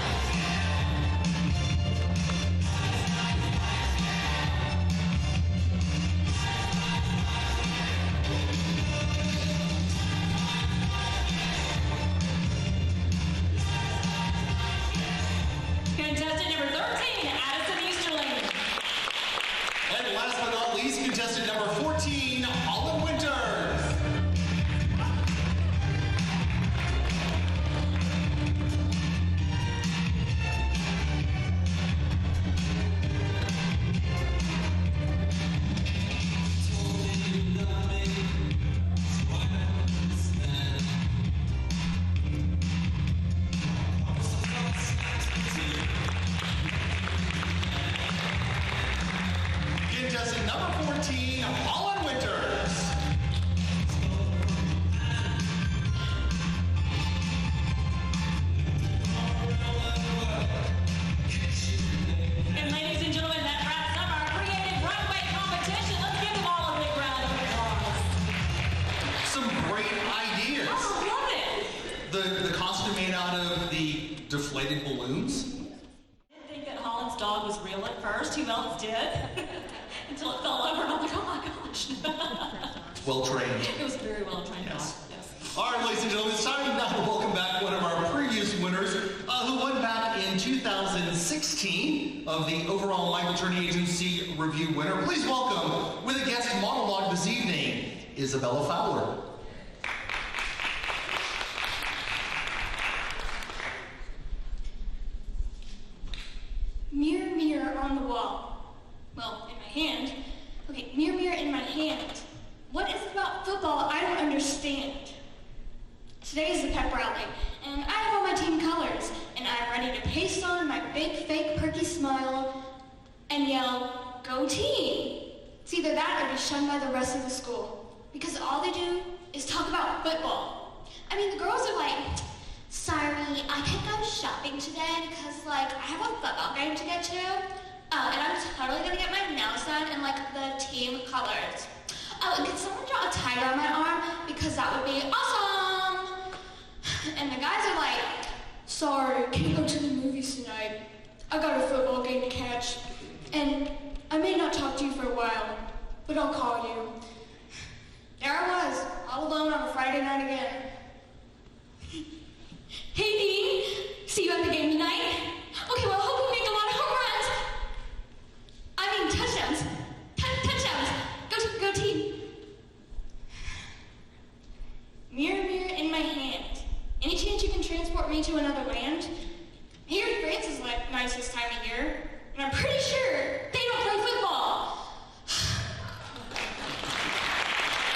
Contestant number 13, Addison Easterling. And last but not least, contestant number 14, Holland Winters. Contestant number 14, Holland Winters. And ladies and gentlemen, that wraps up our creative runway competition. Let's give them all a big round of applause. Some great ideas. Oh, I love it. The costume made out of the deflated balloons. I didn't think that Holland's dog was real at first. Who else did? Until it fell over and I'm like, oh my gosh. Well trained. It was a very well trained dog. Yes. All right, ladies and gentlemen, it's time now to welcome back one of our previous winners who won back in 2016 of the overall Michael Turney Agency Review winner. Please welcome, with a guest monologue this evening, Isabella Fowler. Mirror, mirror on the wall. Well, in my hand. Okay, mirror, mirror in my hand. What is it about football I don't understand? Today is the pep rally, and I have all my team colors, and I'm ready to paste on my big, fake, perky smile and yell, "Go team!" It's either that or be shunned by the rest of the school, because all they do is talk about football. I mean, the girls are like, "Sorry, I can't go shopping today because, I have a football game to get to. Oh, and I'm totally gonna get my nails done in, the team colors. Oh, and could someone draw a tiger on my arm because that would be awesome?" And the guys are like, "Sorry, can't go to the movies tonight. I got a football game to catch. And I may not talk to you for a while, but I'll call you." There I was, all alone on a Friday night again. "Hey, Dean, see you at the game tonight? Okay, well, I hope we make a lot of home runs. I mean, touchdowns. Touchdowns. Go team." Mirror, mirror in my hand. Any chance you can transport me to another land? Here in France is nice this time of year, and I'm pretty sure they don't play football.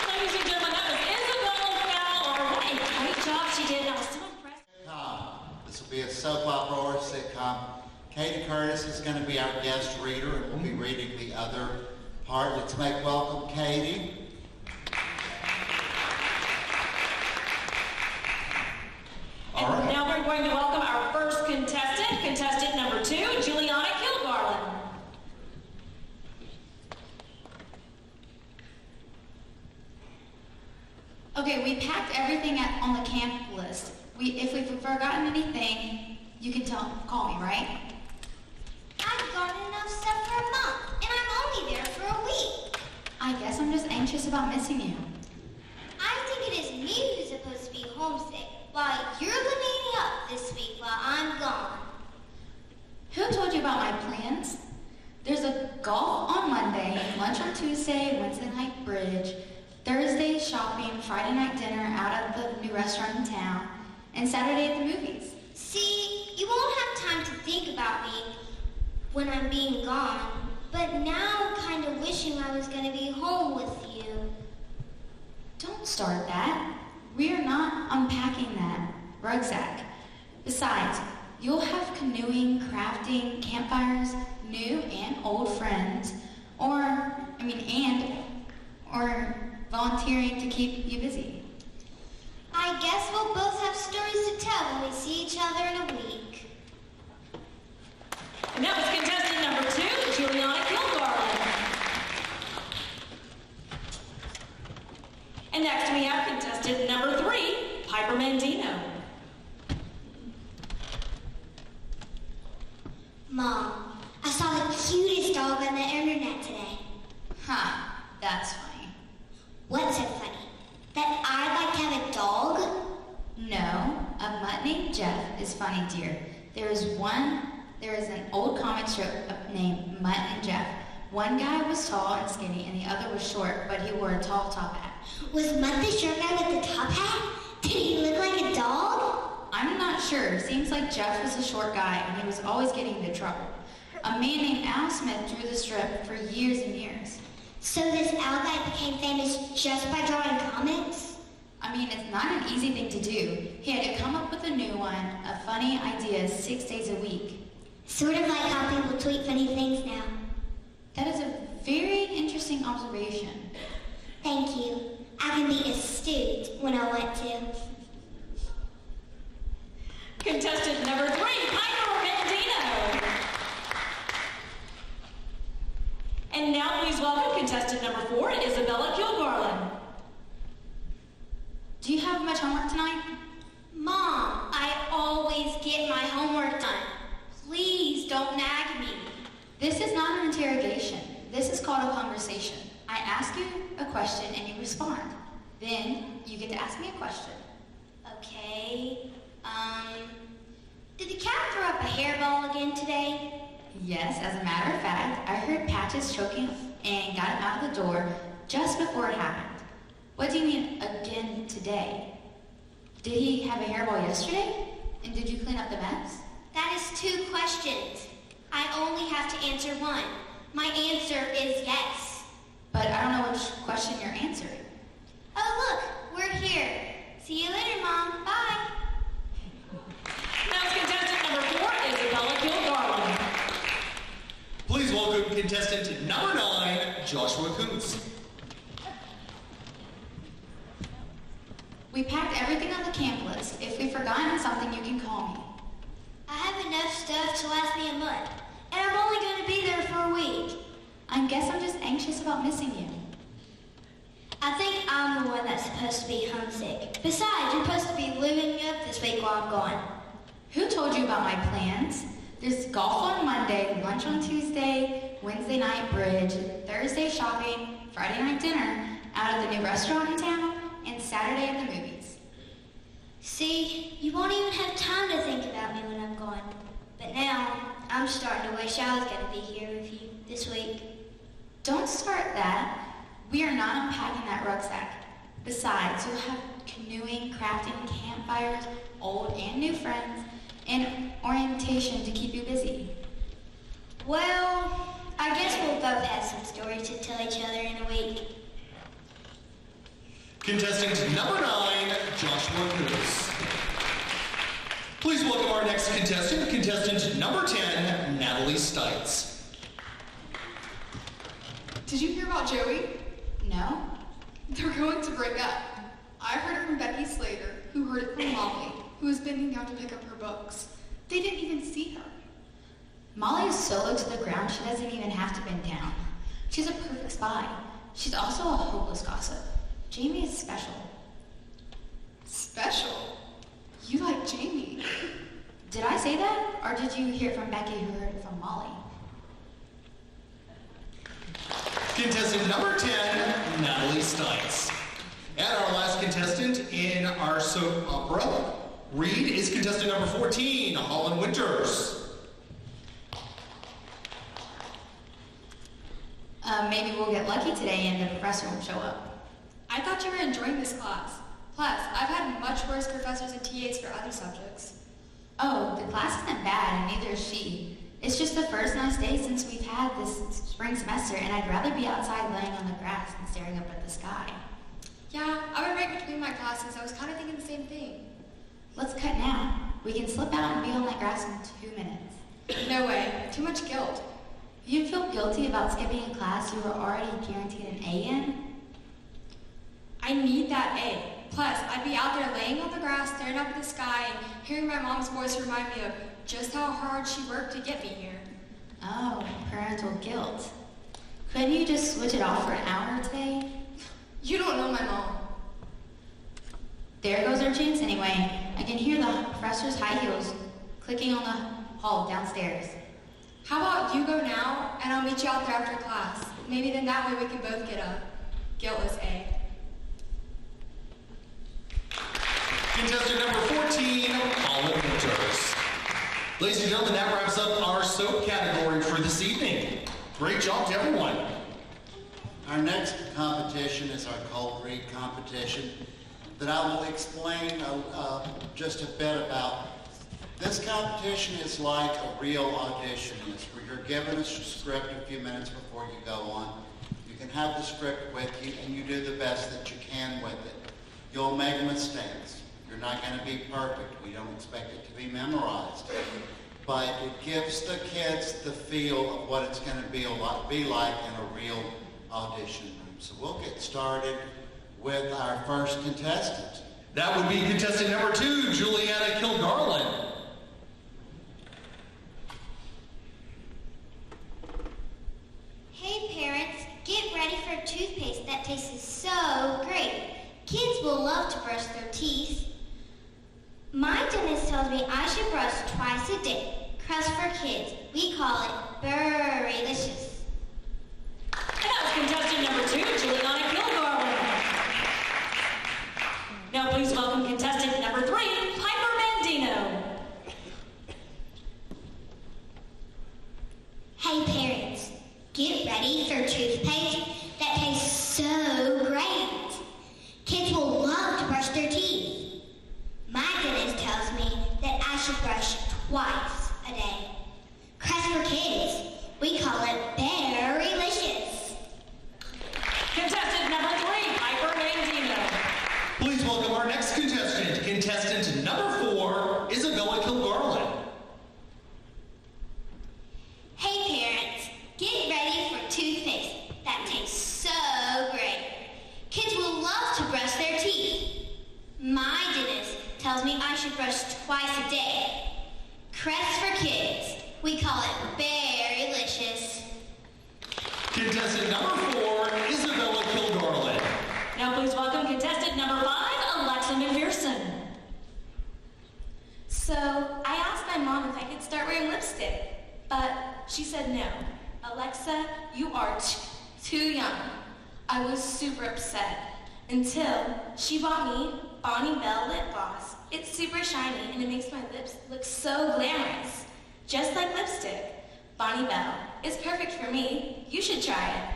Ladies and gentlemen, that was Isabella Fowler. What a great job she did. I was so impressed. This will be a soap opera or a sitcom. Katie Curtis is going to be our guest reader, and we'll be reading the other part. Let's make welcome Katie. And now we're going to welcome our first contestant, contestant number 2, Juliana Kilgarland. Okay, we packed everything on the camp list. If we've forgotten anything, you can call me, right? I've got enough stuff for a month, and I'm only there for a week. I guess I'm just anxious about missing you. I think it is me who's supposed to be homesick, while you're living up this week while I'm gone. Who told you about my plans? lunch on Tuesday, Wednesday night bridge, Thursday shopping, Friday night dinner out at the new restaurant in town, and Saturday at the movies. See, you won't have time to think about me when I'm being gone, but now I'm kind of wishing I was going to be home with you. Don't start that. We are not unpacking that rucksack. Besides, you'll have canoeing, crafting, campfires, new and old friends, or volunteering to keep you busy. I guess we'll both have stories to tell when we see each other in a week. And that was contestant number 2, Juliana Kilgarland. And next we have contestant number 3, Piper Mandino. Mom, I saw the cutest dog on the internet today. Huh, that's funny. What's so funny? That I'd like to have a dog? No, a mutt named Jeff is funny, dear. There is an old comic strip named Mutt and Jeff. One guy was tall and skinny, and the other was short, but he wore a tall top hat. Was Mutt the short guy with the top hat? Did he look like a dog? I'm not sure. Seems like Jeff was a short guy, and he was always getting into trouble. A man named Al Smith drew the strip for years and years. So this Al guy became famous just by drawing comics? I mean, it's not an easy thing to do. He had to come up with a new one, a funny idea 6 days a week. Sort of like how people tweet funny things now. That is a very interesting observation. Thank you. I can be astute when I want to. Contestant number 3, Piper Mandino. And now please welcome contestant number 4, Isabella Kilgarland. Do you have much homework tonight? Mom, I always get my homework done. Please don't nag me. This is not an interrogation. This is called a conversation. I ask you a question and you respond. Then you get to ask me a question. Okay. Did the cat throw up a hairball again today? Yes, as a matter of fact, I heard Patches choking and got him out of the door just before it happened. What do you mean, again today? Did he have a hairball yesterday? And did you clean up the mess? That is 2 questions. I only have to answer one. My answer is yes. But I don't know which question you're answering. Oh, look, we're here. See you later, Mom. Bye. Now it's contestant number 4, Isabella Kilgarland. Please welcome contestant number 9, Joshua Kuntz. We packed everything on the camp list. If we've forgotten something, you can call me. I have enough stuff to last me a month, and I'm only going to be there for a week. I guess I'm just anxious about missing you. I think I'm the one that's supposed to be homesick. Besides, you're supposed to be living me up this week while I'm gone. Who told you about my plans? There's golf on Monday, lunch on Tuesday, Wednesday night bridge, Thursday shopping, Friday night dinner out at the new restaurant in town, and Saturday at the movies. See, you won't even have time to think about me when I'm gone. But now, I'm starting to wish I was going to be here with you this week. Don't start that. We are not unpacking that rucksack. Besides, you'll have canoeing, crafting, campfires, old and new friends, and orientation to keep you busy. Well, I guess we'll both have some stories to tell each other in a week. Contestant number 9, Joshua Kuntz. Please welcome our next contestant, contestant number 10, Natalie Stites. Did you hear about Joey? No. They're going to break up. I heard it from Becky Slater, who heard it from Molly, who was bending down to pick up her books. They didn't even see her. Molly is so low to the ground, she doesn't even have to bend down. She's a perfect spy. She's also a hopeless gossip. Jamie is special. Special? You like Jamie. Did I say that? Or did you hear it from Becky who heard it from Molly? Contestant number 10, Natalie Stites. And our last contestant in our soap opera, Reed, is contestant number 14, Holland Winters. Maybe we'll get lucky today and the professor won't show up. I thought you were enjoying this class. Plus, I've had much worse professors and TAs for other subjects. Oh, the class isn't bad, and neither is she. It's just the first nice day since we've had this spring semester, and I'd rather be outside laying on the grass than staring up at the sky. Yeah, I've been right between my classes. I was kind of thinking the same thing. Let's cut now. We can slip out and be on that grass in 2 minutes. No way. Too much guilt. You'd feel guilty about skipping a class you were already guaranteed an A in? I need that A. Plus, I'd be out there laying on the grass, staring up at the sky, and hearing my mom's voice remind me of just how hard she worked to get me here. Oh, parental guilt. Couldn't you just switch it off for an hour today? You don't know my mom. There goes our chance anyway. I can hear the professor's high heels clicking on the hall downstairs. How about you go now, and I'll meet you out there after class. Maybe then that way we can both get a guiltless A. Contestant number 14, Colin Winters. Ladies and gentlemen, that wraps up our soap category for this evening. Great job to everyone. Our next competition is our cold read competition that I will explain just a bit about. This competition is like a real audition. It's where you're given a script a few minutes before you go on. You can have the script with you and you do the best that you can with it. You'll make mistakes. You're not going to be perfect. We don't expect it to be memorized. But it gives the kids the feel of what it's going to be like in a real audition room. So we'll get started with our first contestant. That would be contestant number 2, Juliana Kilgarland. Hey parents, get ready for toothpaste that tastes so great. Kids will love to brush their teeth. My dentist tells me I should brush twice a day. Crust for kids. We call it Burrylicious. And that was contestant number 2, Juliana Kilgarland. Now please welcome contestant number 3, Piper Bandino. Hey parents, get ready for toothpaste that tastes so great. Kids will love to brush their teeth. My dentist tells me that I should brush twice a day. Crust for kids. We call it Burrylicious. Contestant number 3, Piper Bandino. Please welcome our next contestant, contestant number 4, Isabella Kilgarland. Hey parents, get ready for toothpaste that tastes so great. Kids will love to brush their teeth. My dentist tells me I should brush twice a day. Crest for kids. We call it Burrylicious. Contestant number 4, Isabella Kilgarland. Now please welcome contestant number 5, Alexa McPherson. So I asked my mom if I could start wearing lipstick, but she said no. Alexa, you are too young. I was super upset until she bought me Bonnie Bell lip gloss. It's super shiny and it makes my lips look so glamorous, just like lipstick. Bonnie Bell is perfect for me. You should try it.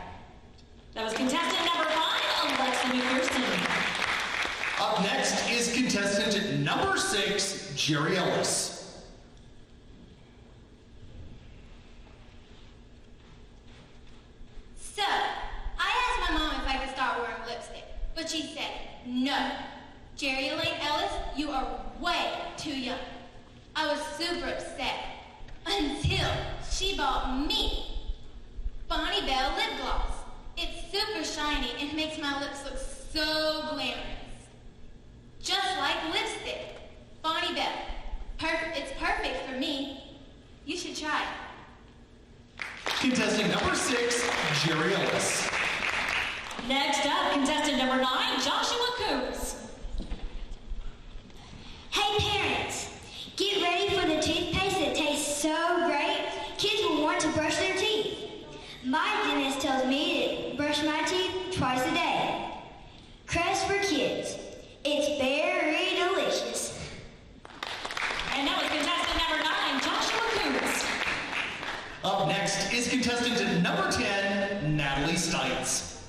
That was contestant number 5, Alexa McPherson. Up next is contestant number 6, Jerry Ellis. So, I asked my mom if I could start wearing lipstick, but she said, no. Jerry Elaine Ellis, you are way too young. I was super upset until she bought me Bonnie Bell lip gloss. It's super shiny and makes my lips look so glamorous. Just like lipstick. Bonnie Bell. It's perfect for me. You should try it. Contestant number 6, Jerry Ellis. Next up, contestant number 9, Joshua Coombs. Hey parents, get ready for the toothpaste that tastes so great, kids will want to brush their teeth. My dentist tells me to brush my teeth twice a day. Crest for kids. It's very delicious. And that was contestant number 9, Joshua Coombs. Up next is contestant number 10, Natalie Stites.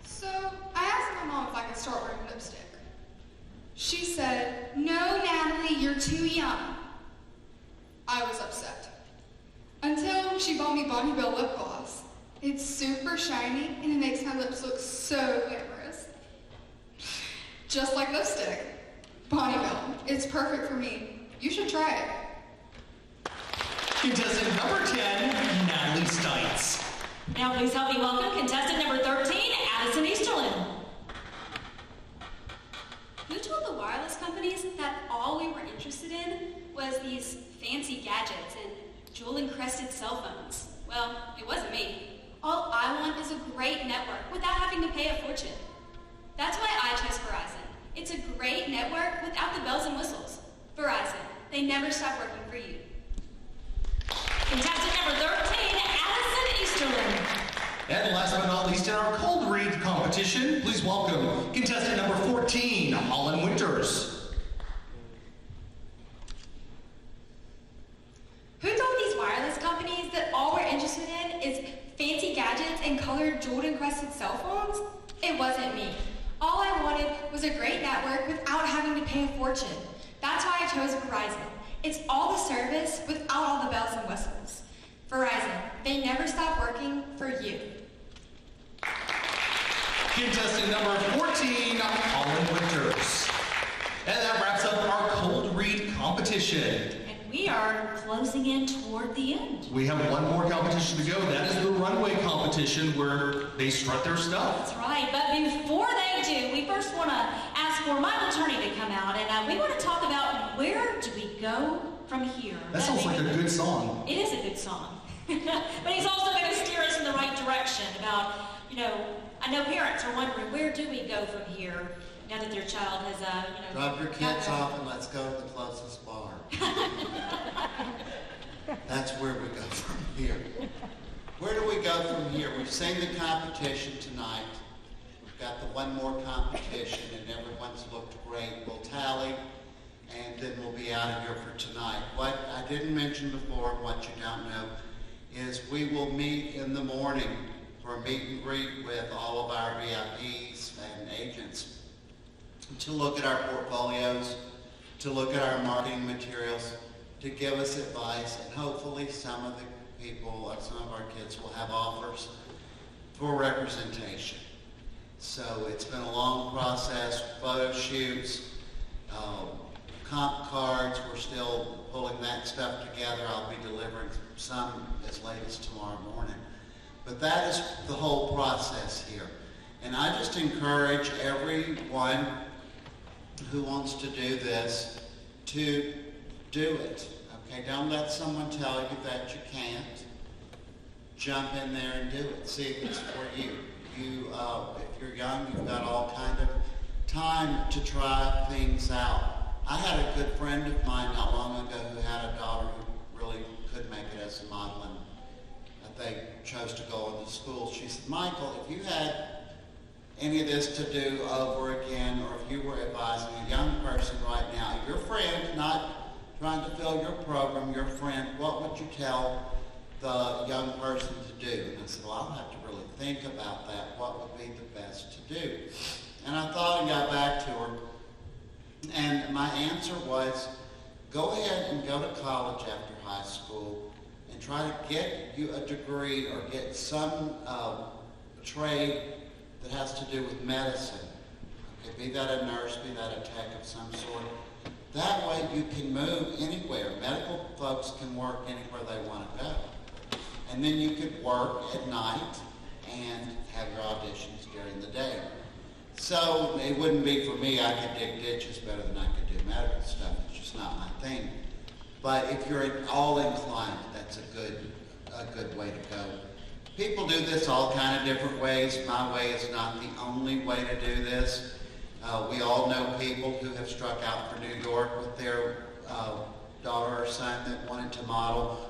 So, I asked my mom if I could start wearing lipstick. She said, "No, Natalie, you're too young." I was upset. Until she bought me Bonnie Bell lip gloss. It's super shiny and it makes my lips look so glamorous. Just like lipstick. Bonnie Bell, it's perfect for me. You should try it. Contestant number 10, Natalie Stites. Now please help me welcome contestant number 13, Addison Easterlin. Who told the wireless companies that all we were interested in was these fancy gadgets and jewel-encrusted cell phones? Well, it wasn't me. All I want is a great network without having to pay a fortune. That's why I chose Verizon. It's a great network without the bells and whistles. Verizon, they never stop working for you. Contestant number 13, Addison Easterlin. And last but not least in our cold read competition, please welcome contestant number 14, Holland Winters. Who told these wireless companies that all we're interested in is fancy gadgets and colored jewel-encrusted cell phones? It wasn't me. All I wanted was a great network without having to pay a fortune. That's why I chose Verizon. It's all the service without all the bells and whistles. Verizon, they never stop working for you. Contestant number 14, Holland Winters. And that wraps up our cold read competition. And we are closing in toward the end. We have one more competition to go. That is the runway competition where they strut their stuff. That's right, but before they do, we first want to ask for Michael Turney to come out, and we want to talk about where do we go from here. That sounds like a good song. It is a good song. But he's also going to steer us in the right direction about, I know parents are wondering, where do we go from here now that their child has, Drop your kids off and let's go to the closest bar. That's where we go from here. Where do we go from here? We've seen the competition tonight. We've got the one more competition and everyone's looked great. We'll tally and then we'll be out of here for tonight. What I didn't mention before and what you don't know is we will meet in the morning for a meet and greet with all of our VIPs and agents to look at our portfolios, to look at our marketing materials, to give us advice, and hopefully some of the people, some of our kids will have offers for representation. So it's been a long process, photo shoots, comp cards, we're still pulling that stuff together. I'll be delivering some as late as tomorrow morning. But that is the whole process here. And I just encourage everyone who wants to do this to do it. Okay, don't let someone tell you that you can't. Jump in there and do it. See if it's for you. If you're young, you've got all kind of time to try things out. I had a good friend of mine not long ago who had a daughter who really could make it as a model, and they chose to go into school. She said, "Michael, if you had any of this to do over again, or if you were advising a young person right now, your friend, not trying to fill your program, your friend, what would you tell the young person to do?" And I said, "Well, I'll have to really think about that. What would be the best to do?" And I thought and got back to her, and my answer was, go ahead and go to college after high school and try to get you a degree or get some trade that has to do with medicine. Okay, be that a nurse, be that a tech of some sort. That way you can move anywhere. Medical folks can work anywhere they want to go. And then you could work at night and have your auditions during the day. So it wouldn't be for me. I could dig ditches better than I could do medical stuff. It's just not my thing. But if you're at all inclined, that's a good way to go. People do this all kind of different ways. My way is not the only way to do this. We all know people who have struck out for New York with their daughter or son that wanted to model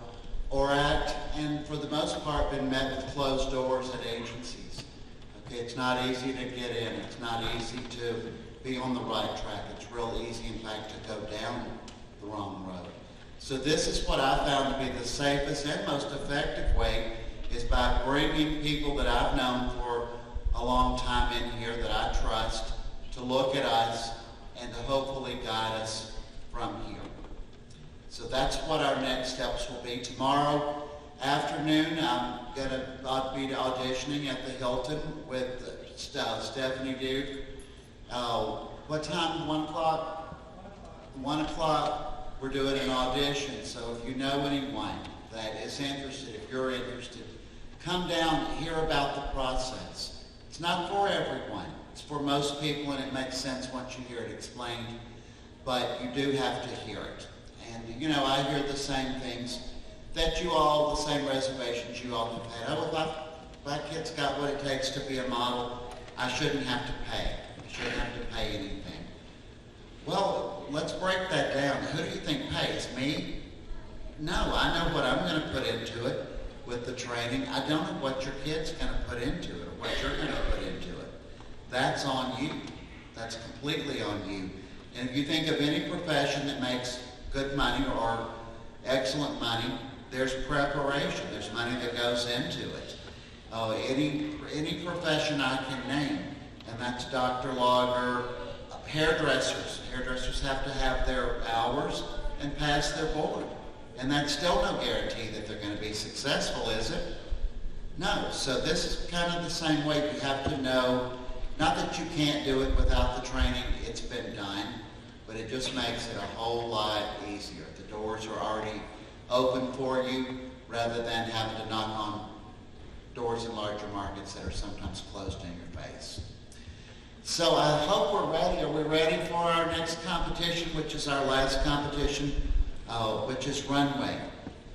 or act, and for the most part been met with closed doors at agencies. Okay, it's not easy to get in. It's not easy to be on the right track. It's real easy, in fact, to go down the wrong road. So this is what I found to be the safest and most effective way, is by bringing people that I've known for a long time in here that I trust to look at us and to hopefully guide us from here. So that's what our next steps will be. Tomorrow afternoon, I'll be auditioning at the Hilton with Stephanie Duke. What time? 1 o'clock? 1 o'clock, we're doing an audition. So if you know anyone that is interested, if you're interested, come down and hear about the process. It's not for everyone. It's for most people, and it makes sense once you hear it explained. But you do have to hear it. And, you know, I hear the same things that you all, the same reservations you all have had. Oh, if my kid's got what it takes to be a model, I shouldn't have to pay. I shouldn't have to pay anything. Well, let's break that down. Who do you think pays? Me? No, I know what I'm going to put into it with the training. I don't know what your kid's going to put into it or what you're going to put into it. That's on you. That's completely on you. And if you think of any profession that makes good money or excellent money, there's preparation. There's money that goes into it. Any profession I can name, and that's doctor, lawyer, hairdressers. Hairdressers have to have their hours and pass their board. And that's still no guarantee that they're going to be successful, is it? No. So this is kind of the same way. You have to know, not that you can't do it without the training, it's been done, but it just makes it a whole lot easier. The doors are already open for you rather than having to knock on doors in larger markets that are sometimes closed in your face. So I hope we're ready. Are we ready for our next competition, which is our last competition, which is runway?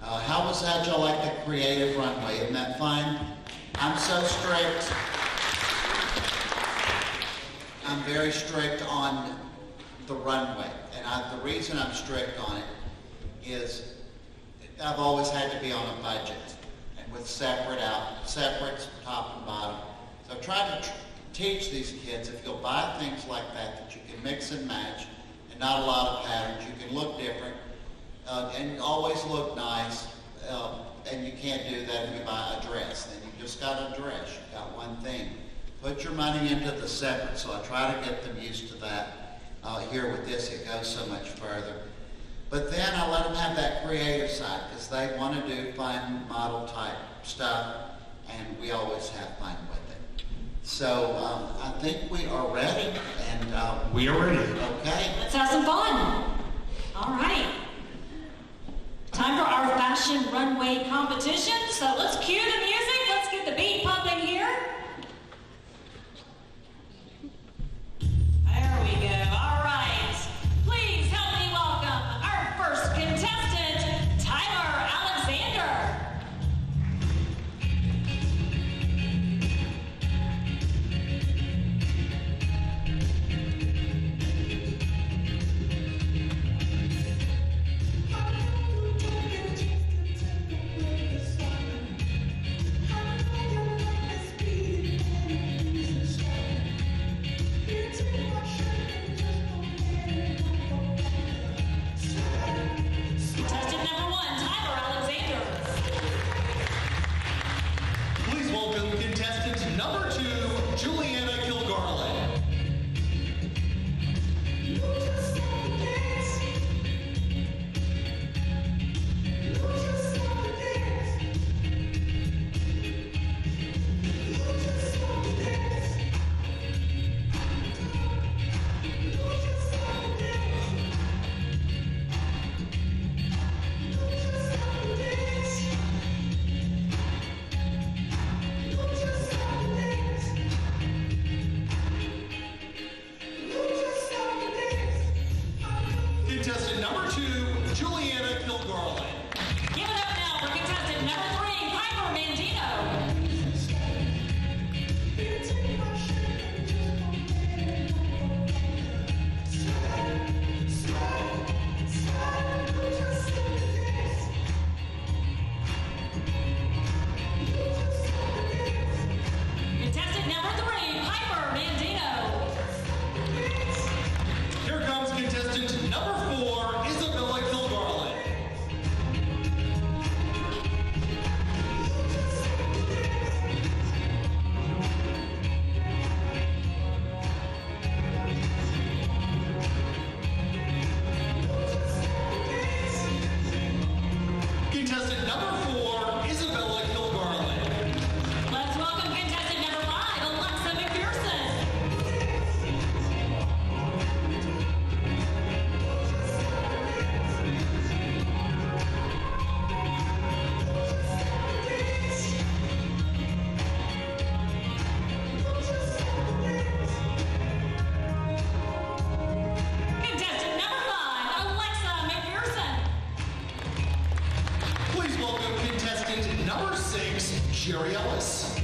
How was that? Y'all like the creative runway? Isn't that fun? I'm so strict. I'm very strict on the runway. And the reason I'm strict on it is I've always had to be on a budget and with separate top and bottom. So I've tried to teach these kids, if you'll buy things like that you can mix and match and not a lot of patterns, you can look different and always look nice, and you can't do that if you buy a dress. Then you just got a dress, you got one thing. Put your money into the separate, so I try to get them used to that. Here with this, it goes so much further. But then I let them have that creative side because they want to do fun model type stuff, and we always have fun with it. So I think we are ready, and we are ready. Okay. Let's have some fun. All right. Time for our fashion runway competition. So let's cue the music. Let's get the beat pumping here. There we go. All right. Please help me welcome our first contestant, Tyler Alexander. Jerry Ellis.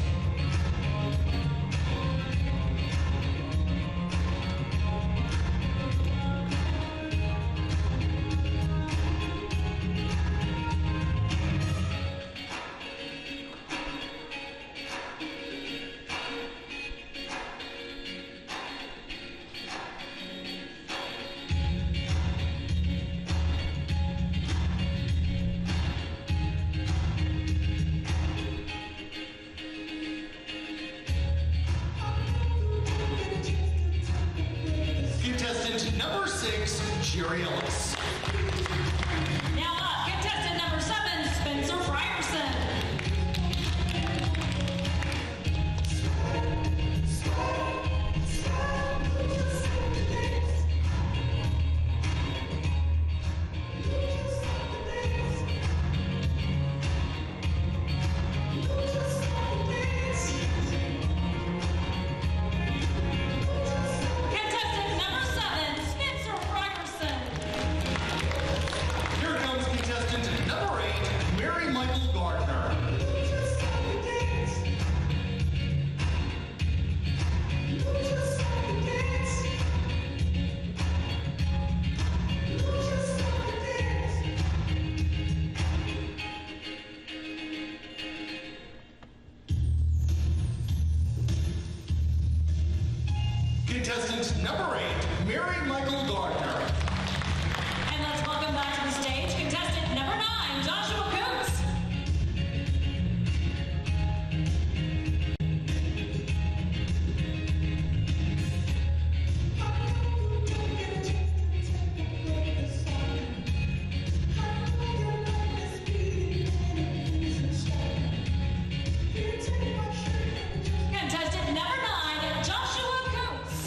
Contestant number 6, Jerry Ellis. Now up, contestant number 7, Spencer Frierson. Contestant number 7, Spencer Frierson. Here comes contestant number 8, Mary Michael Gardner. Contestant number 8, Mary Michael Gardner. And let's welcome back to the stage contestant number 9, Joshua Cooks. Contestant number 9, Joshua Cooks.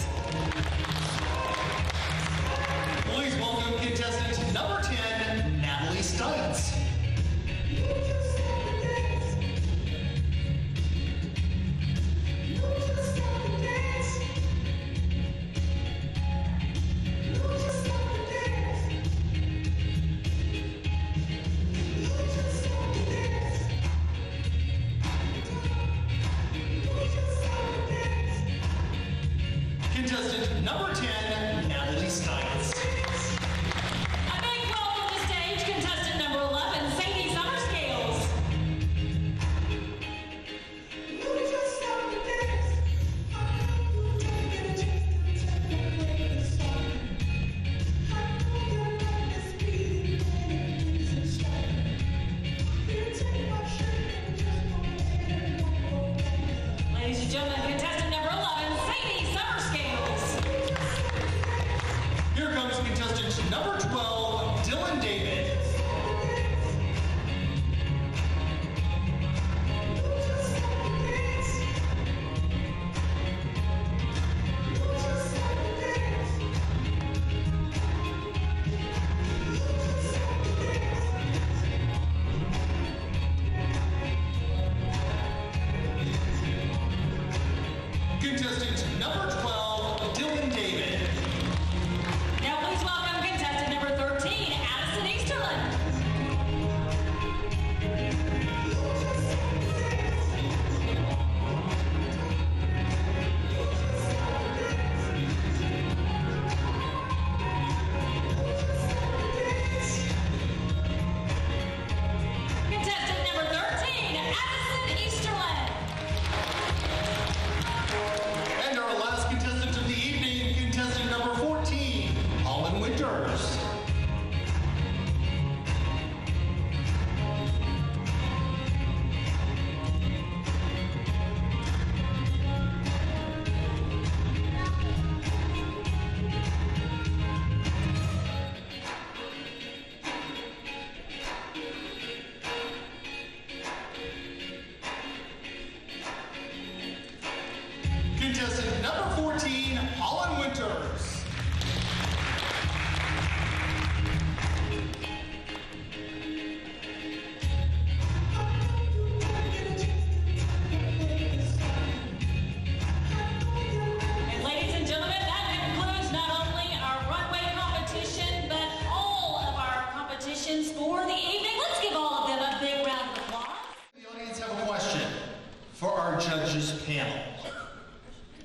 panel.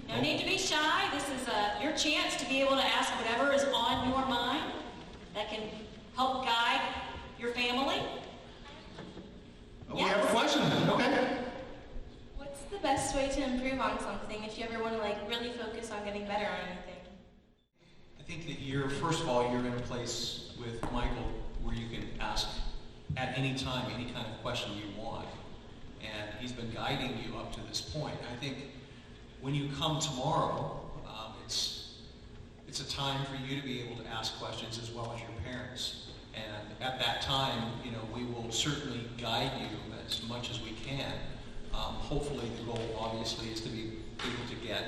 No need to be shy. This is your chance to be able to ask whatever is on your mind that can help guide your family. Oh, yes. We have a question. Okay. What's the best way to improve on something if you ever want to like really focus on getting better on anything? I think that first of all, you're in a place with Michael where you can ask at any time any kind of question you want. And he's been guiding you up to this point. I think when you come tomorrow, it's a time for you to be able to ask questions as well as your parents. And at that time, we will certainly guide you as much as we can. Hopefully the goal, obviously, is to be able to get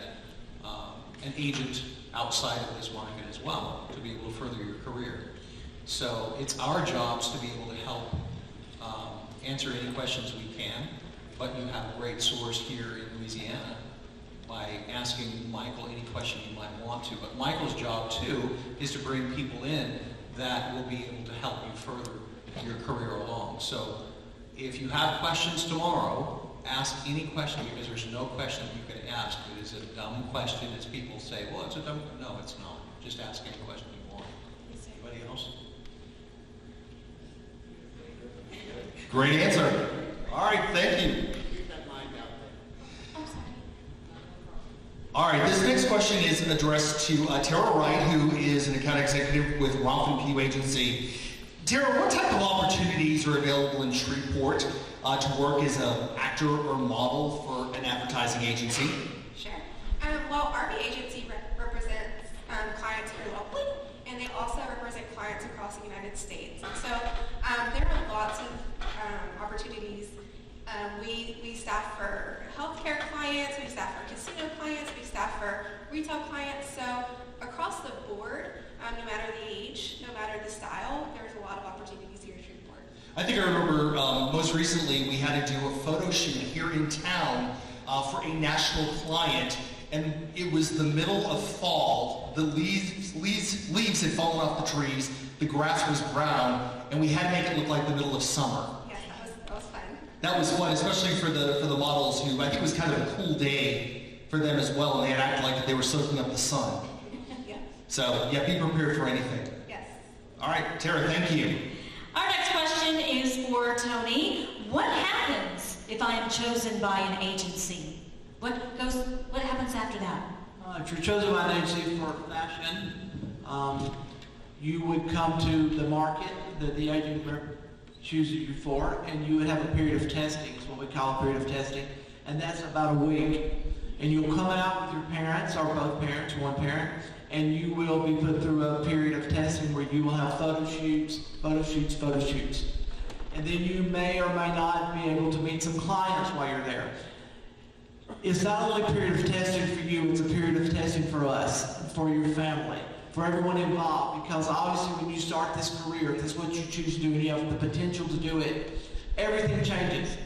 an agent outside of this market as well, to be able to further your career. So it's our jobs to be able to help answer any questions we can, but you have a great source here in Louisiana by asking Michael any question you might want to. But Michael's job, too, is to bring people in that will be able to help you further your career along. So if you have questions tomorrow, ask any question, because there's no question you can ask that is a dumb question, as people say, well, it's a dumb, no, it's not. Just ask any question you want. Anybody else? Great answer. All right, thank you. All right, this next question is addressed to Tara Wright, who is an account executive with Roth & Pugh Agency. Tara, what type of opportunities are available in Shreveport to work as an actor or model for an advertising agency? Sure. Well, RB Agency represents clients here locally, and they also represent clients across the United States. So there are lots of opportunities. We staff for healthcare clients, we staff for casino clients, we staff for retail clients. So across the board, no matter the age, no matter the style, there's a lot of opportunities here in Shreveport. I think I remember most recently we had to do a photo shoot here in town for a national client, and it was the middle of fall. The leaves had fallen off the trees, the grass was brown, and we had to make it look like the middle of summer. Yes, that was fun. That was fun, especially for the models who I think it was kind of a cool day for them as well, and they had acted like they were soaking up the sun. Yeah. So yeah, be prepared for anything. Yes. All right, Tara, thank you. Our next question is for Tony. What happens if I am chosen by an agency? What happens after that? If you're chosen by an agency for fashion, you would come to the market that the agent chooses you for, and you would have a period of testing. It's what we call a period of testing, and that's about a week. And you'll come out with your parents, or both parents, one parent, and you will be put through a period of testing where you will have photo shoots. And then you may or may not be able to meet some clients while you're there. It's not only a period of testing for you, it's a period of testing for us, for your family, for everyone involved, because obviously when you start this career, if this is what you choose to do and you have the potential to do it, everything changes.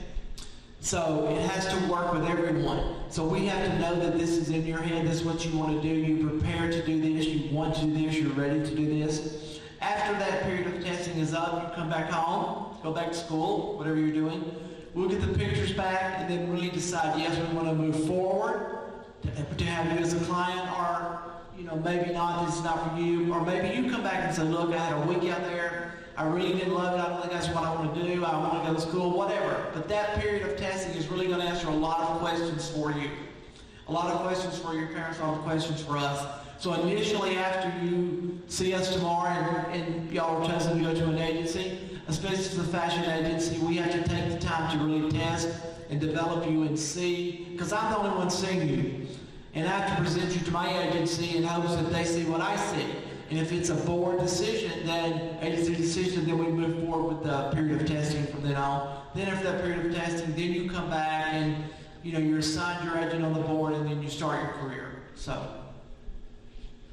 So it has to work with everyone. So we have to know that this is in your head, this is what you want to do, you're prepared to do this, you want to do this, you're ready to do this. After that period of testing is up, you come back home, go back to school, whatever you're doing. We'll get the pictures back and then really decide, yes, we want to move forward to have you as a client, or maybe not, this is not for you. Or maybe you come back and say, look, I had a week out there, I really didn't love it, I don't think that's what I want to do, I want to go to school, whatever. But that period of testing is really going to answer a lot of questions for you. A lot of questions for your parents, a lot of questions for us. So initially, after you see us tomorrow and y'all are chosen to go to an agency, especially the fashion agency, we have to take the time to really test and develop you and see, because I'm the only one seeing you. And I have to present you to my agency in hopes that they see what I see. And if it's a board decision, then agency decision, then we move forward with the period of testing from then on. Then after that period of testing, then you come back and you're assigned your agent on the board, and then you start your career. So.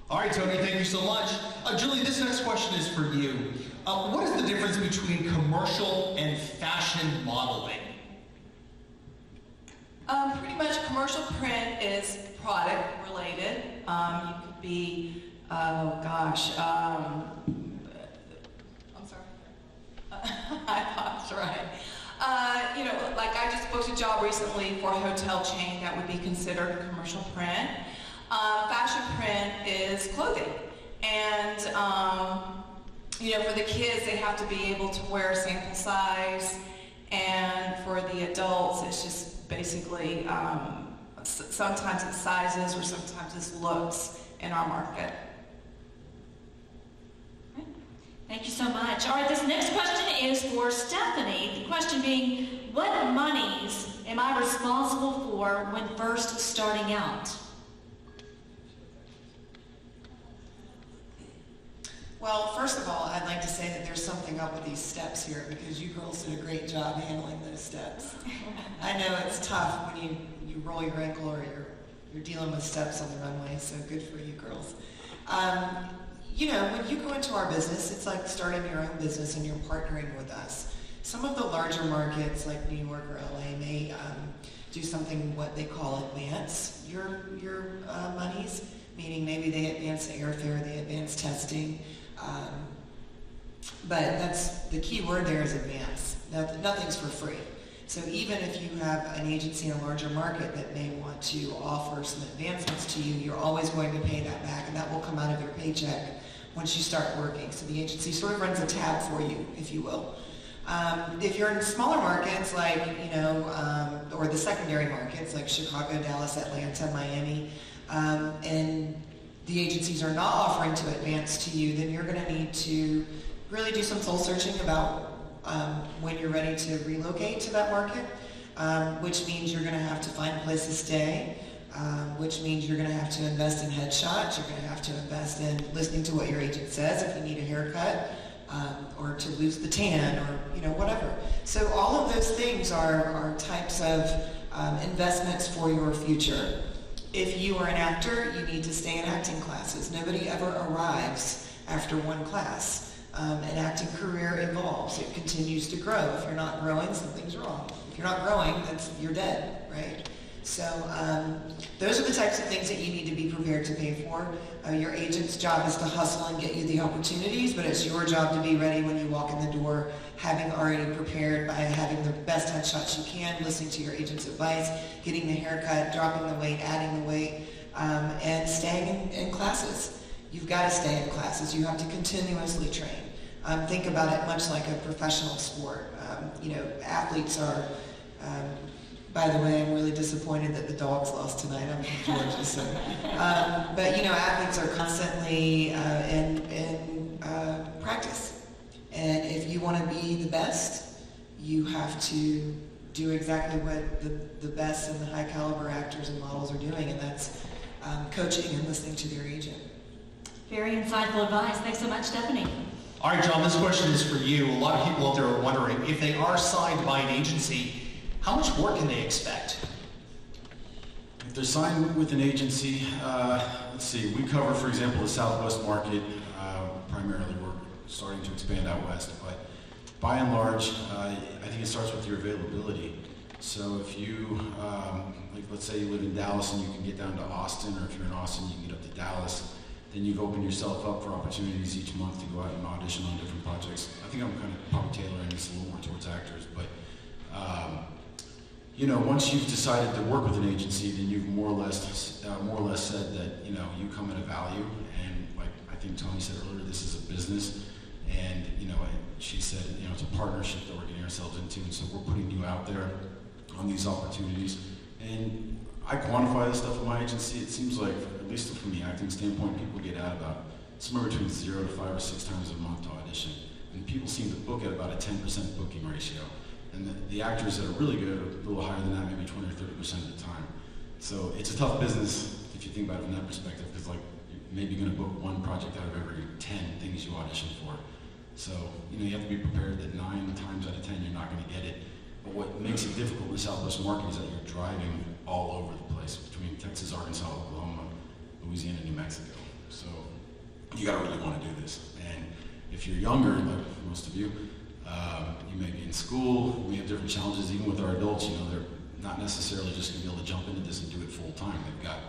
All right, Tony, thank you so much. Julie, this next question is for you. What is the difference between commercial and fashion modeling? Pretty much commercial print is product related. You could be, I'm sorry. That's right. Like I just booked a job recently for a hotel chain that would be considered commercial print. Fashion print is clothing. And, for the kids, they have to be able to wear a sample size. And for the adults, it's just basically, sometimes it's sizes or sometimes it's looks in our market. Thank you so much. All right, this next question is for Stephanie. The question being, what monies am I responsible for when first starting out? Well, first of all, I'd like to say that there's something up with these steps here because you girls did a great job handling those steps. I know it's tough when you roll your ankle or you're dealing with steps on the runway, so good for you girls. When you go into our business, it's like starting your own business and you're partnering with us. Some of the larger markets like New York or LA may do something what they call advance your monies, meaning maybe they advance the airfare, they advance testing. But that's the key word there is advance. Nothing's for free. So even if you have an agency in a larger market that may want to offer some advancements to you, you're always going to pay that back, and that will come out of your paycheck once you start working. So the agency sort of runs a tab for you, if you will. If you're in smaller markets like, or the secondary markets like Chicago, Dallas, Atlanta, Miami, and the agencies are not offering to advance to you, then you're going to need to really do some soul searching about when you're ready to relocate to that market, which means you're going to have to find a place to stay, which means you're going to have to invest in headshots, you're going to have to invest in listening to what your agent says if you need a haircut, or to lose the tan, or whatever. So all of those things are types of investments for your future. If you are an actor, you need to stay in acting classes. Nobody ever arrives after one class. An acting career evolves. It continues to grow. If you're not growing, something's wrong. If you're not growing, you're dead, right? So those are the types of things that you need to be prepared to pay for. Your agent's job is to hustle and get you the opportunities, but it's your job to be ready when you walk in the door, having already prepared by having the best headshots you can, listening to your agent's advice, getting the haircut, dropping the weight, adding the weight, and staying in classes. You've got to stay in classes. You have to continuously train. Think about it much like a professional sport. Athletes are, by the way, I'm really disappointed that the Dogs lost tonight. I'm from Georgia, so. But athletes are constantly in practice. And if you want to be the best, you have to do exactly what the best and the high caliber actors and models are doing, and that's coaching and listening to their agent. Very insightful advice. Thanks so much, Stephanie. All right, John, this question is for you. A lot of people out there are wondering, if they are signed by an agency, how much work can they expect? If they're signed with an agency, let's see, we cover, for example, the Southwest market. Primarily, we're starting to expand out west, but by and large, I think it starts with your availability. So if you, let's say you live in Dallas and you can get down to Austin, or if you're in Austin, you can get up to Dallas, then you've opened yourself up for opportunities each month to go out and audition on different projects. I think I'm kind of probably tailoring this a little more towards actors, but once you've decided to work with an agency, then you've more or less said that you come at a value, and like I think Tony said earlier, this is a business, and she said it's a partnership that we're getting ourselves into, and so we're putting you out there on these opportunities. And I quantify this stuff in my agency. It seems like, at least from the acting standpoint, people get out about somewhere between 0 to 5 or 6 times a month to audition, and people seem to book at about a 10% booking ratio. And the actors that are really good are a little higher than that, maybe 20 or 30% of the time. So it's a tough business if you think about it from that perspective, because you're maybe going to book one project out of every 10 things you audition for. So you have to be prepared that 9 times out of 10 you're not going to get it. But what makes it difficult in the Southwest market is that you're driving all over the place between Texas, Arkansas, Oklahoma, Louisiana, New Mexico. So you got to really want to do this. And if you're younger, like most of you, you may be in school. We have different challenges, even with our adults. They're not necessarily just going to be able to jump into this and do it full time. They've got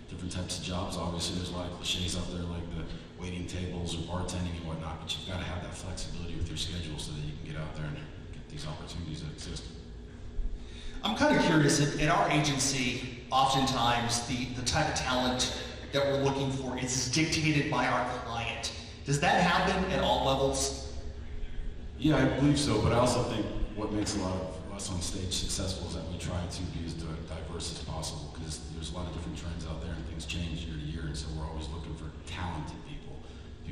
different types of jobs. Obviously, there's a lot of cliches out there, like the waiting tables or bartending and whatnot. But you've got to have that flexibility with your schedule so that you can get out there and these opportunities that exist. I'm kind of curious, at our agency, oftentimes the type of talent that we're looking for is dictated by our client. Does that happen at all levels? Yeah, I believe so, but I also think what makes a lot of us on stage successful is that we try to be as diverse as possible, because there's a lot of different trends out there and things change year to year, and so we're always looking for talented people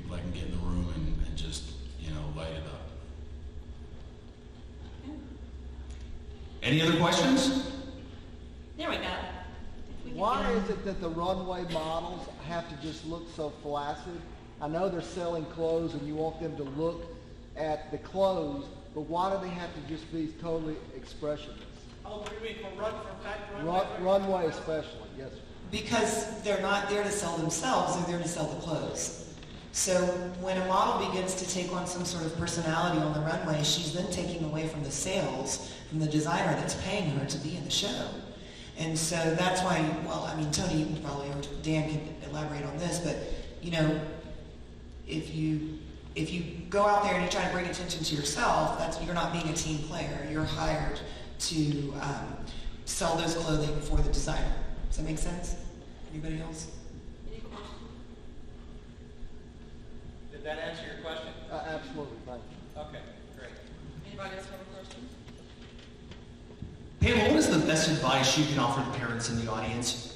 that can get in the room and just, light it up. Any other questions? There we go. Why is it that the runway models have to just look so flaccid? I know they're selling clothes and you want them to look at the clothes, but why do they have to just be totally expressionless? Oh, what do you mean, for runway especially, yes. Because they're not there to sell themselves, they're there to sell the clothes. So when a model begins to take on some sort of personality on the runway, she's then taking away from the sales from the designer that's paying her to be in the show. And so that's why, Tony, you can probably, or Dan can elaborate on this, but, if you go out there and you try to bring attention to yourself, you're not being a team player. You're hired to sell those clothing for the designer. Does that make sense? Anybody else? Did that answer your question? Absolutely, thank you. Okay, great. Anybody else have a question? Pamela, what is the best advice you can offer the parents in the audience?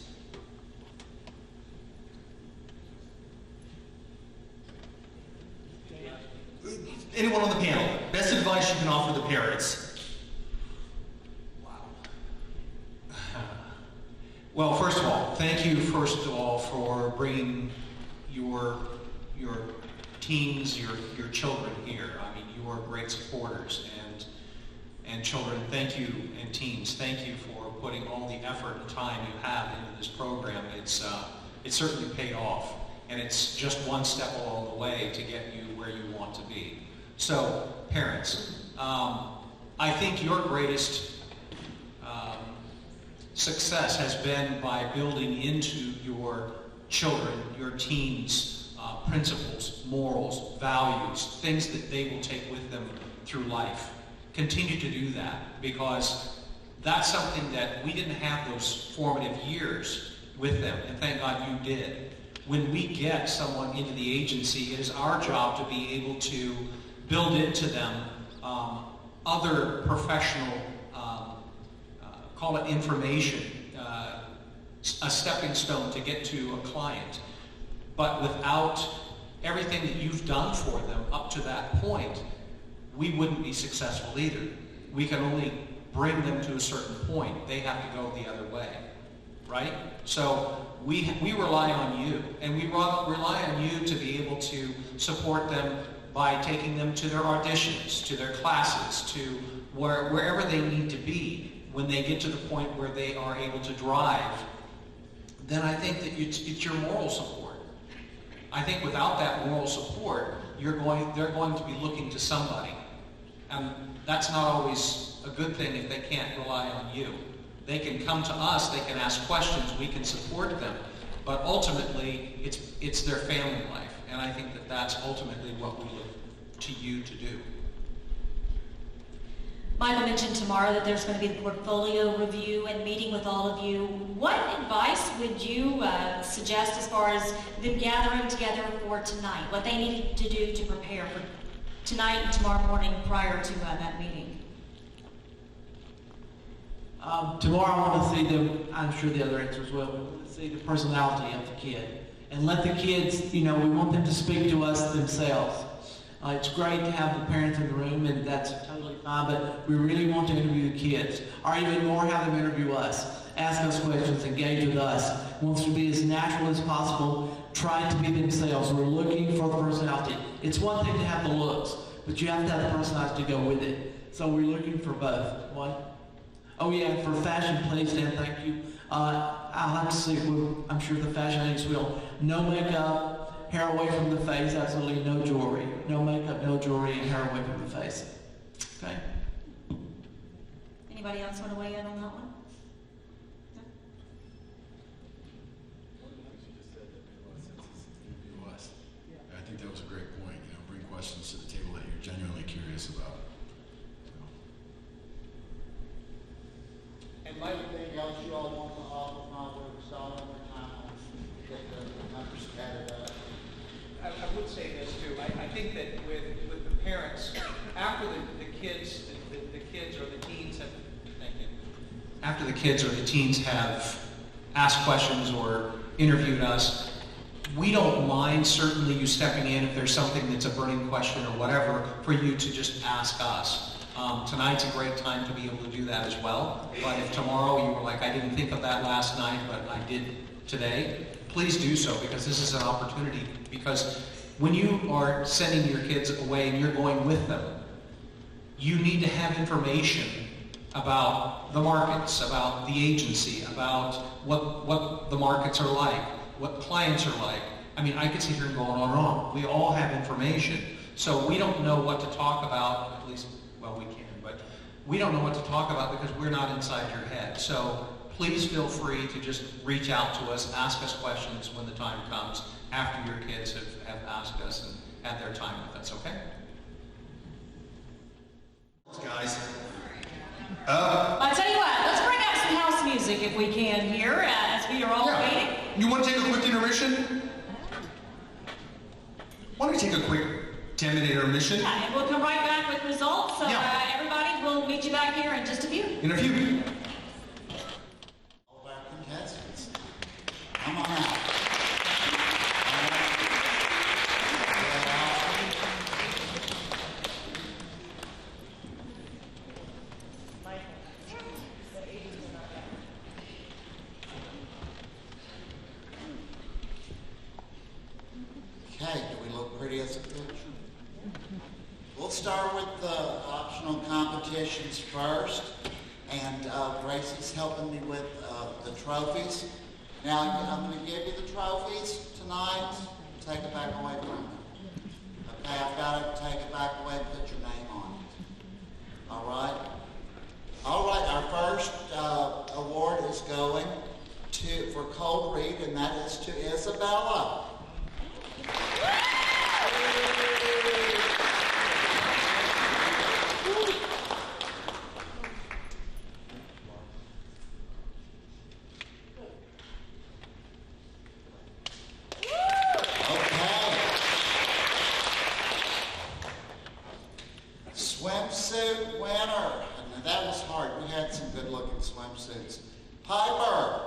Anyone on the panel, best advice you can offer the parents? Wow. Well, first of all, thank you for bringing your teens, your children here. I mean, you are great supporters, and children, thank you, and teens, thank you for putting all the effort and time you have into this program. It's certainly paid off, and it's just one step along the way to get you where you want to be. So, parents, I think your greatest success has been by building into your children, your teens, principles, morals, values, things that they will take with them through life. Continue to do that, because that's something that we didn't have those formative years with them, and thank God you did. When we get someone into the agency, it is our job to be able to build into them other professional, call it information, a stepping stone to get to a client. But without everything that you've done for them up to that point, we wouldn't be successful either. We can only bring them to a certain point. They have to go the other way, right? So we rely on you, and we rely on you to be able to support them by taking them to their auditions, to their classes, to wherever they need to be. When they get to the point where they are able to drive, then I think that it's your moral support. I think without that moral support, they're going to be looking to somebody. And that's not always a good thing if they can't rely on you. They can come to us, they can ask questions, we can support them. But ultimately, it's their family life. And I think that that's ultimately what we look to you to do. Michael mentioned tomorrow that there's going to be the portfolio review and meeting with all of you. What advice would you suggest as far as them gathering together for tonight? What they need to do to prepare for tonight and tomorrow morning prior to that meeting? Tomorrow I want to see them, I'm sure the other answers will, we want to see the personality of the kid. And let the kids, we want them to speak to us themselves. It's great to have the parents in the room, and that's totally fine, but we really want to interview the kids, or even more, have them interview us, ask us questions, engage with us. Wants to be as natural as possible, try to be themselves. We're looking for the personality. It's one thing to have the looks, but you have to have the personality to go with it. So we're looking for both. What? Oh yeah, for fashion, please, Dan, thank you. I'll have to see, I'm sure the fashion ladies will. No makeup. Hair away from the face, absolutely no jewelry. No makeup, no jewelry, and hair away from the face. Okay? Anybody else want to weigh in on that one? No? I think that was a great point. Bring questions to the table that you're genuinely curious about. else you all want to offer while we're stalling our time to get the numbers added up? I would say this too. I think that with the parents, after the kids or the teens have, thank you. After the kids or the teens have asked questions or interviewed us, we don't mind certainly you stepping in if there's something that's a burning question or whatever for you to just ask us. Tonight's a great time to be able to do that as well. But if tomorrow you were like, I didn't think of that last night, but I did today, please do so, because this is an opportunity. Because when you are sending your kids away and you're going with them, you need to have information about the markets, about the agency, about what the markets are like, what clients are like. I mean, I could sit here and go on and on. We all have information. So we don't know what to talk about, at least, well, we can, but we don't know what to talk about because we're not inside your head. So please feel free to just reach out to us, ask us questions when the time comes after your kids have asked us and had their time with us, okay? Guys. I tell you what, let's bring up some house music if we can here as we are all waiting. You want to take a quick intermission? Why don't we take a quick 10-minute intermission? Yeah, and we'll come right back with results. So everybody, we'll meet you back here in just a few. In a few. All of our contestants, come on out. Okay, do we look pretty as a picture? We'll start with the optional competitions first, and Gracie's helping me with the trophies. Now, I'm going to give you the trophies tonight. Take it back away from me. Okay, I've got to take it back away and put your name on it. All right? All right, our first award is going for Cold Read, and that is to Isabella. Swimsuit winner. And that was hard. We had some good looking swimsuits. Piper.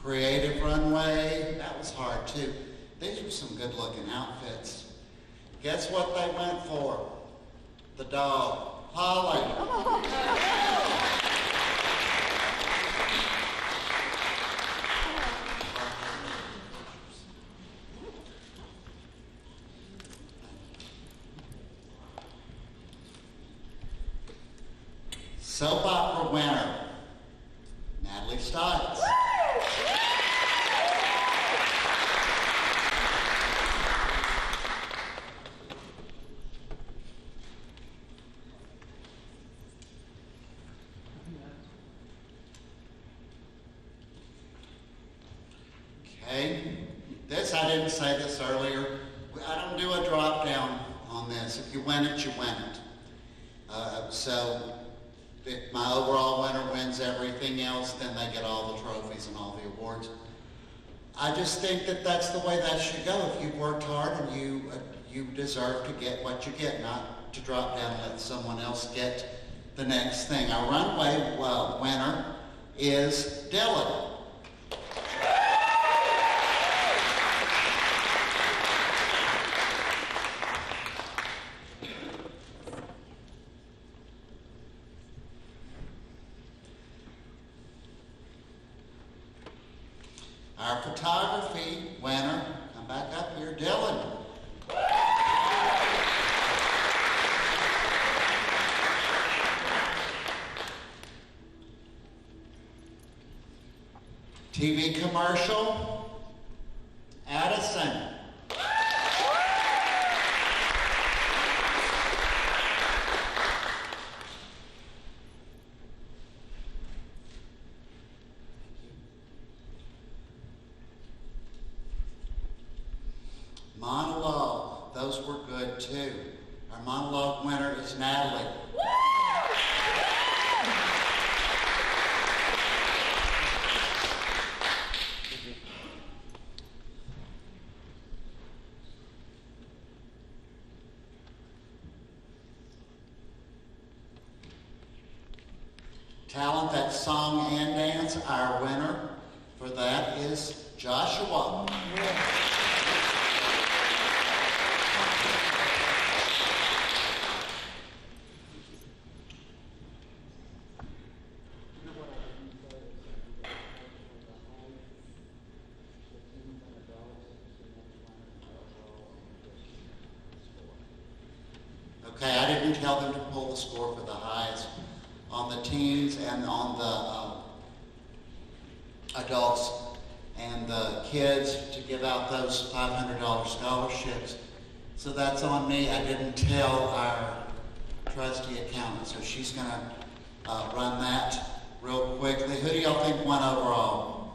Creative runway. That was hard too. These were some good looking outfits. Guess what they went for? The dog. Holly. Soap opera winner, Natalie Stiles. Okay, this, I didn't say this earlier, I don't do a drop down on this. If you win it, you win it. So if my overall winner wins everything else, then they get all the trophies and all the awards. I just think that that's the way that should go. If you've worked hard and you deserve to get what you get, not to drop down and let someone else get the next thing. Our runway winner is Dylan. Our photography winner, come back up here, Dylan. TV commercial, Addison. Monologue, those were good too. Our monologue winner is Natalie. Talent that song and dance, our winner for that is Joshua. Okay, I didn't tell them to pull the score for the highest on the teens and on the adults and the kids to give out those $500 scholarships. So that's on me. I didn't tell our trustee accountant, so she's going to run that real quickly. Who do y'all think won overall?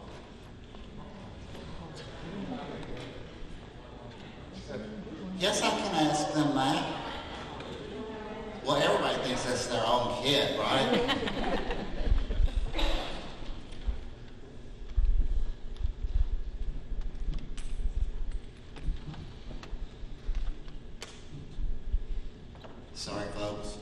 Yes, I can ask them that. Well, everybody thinks that's their own kid, right? Sorry, folks.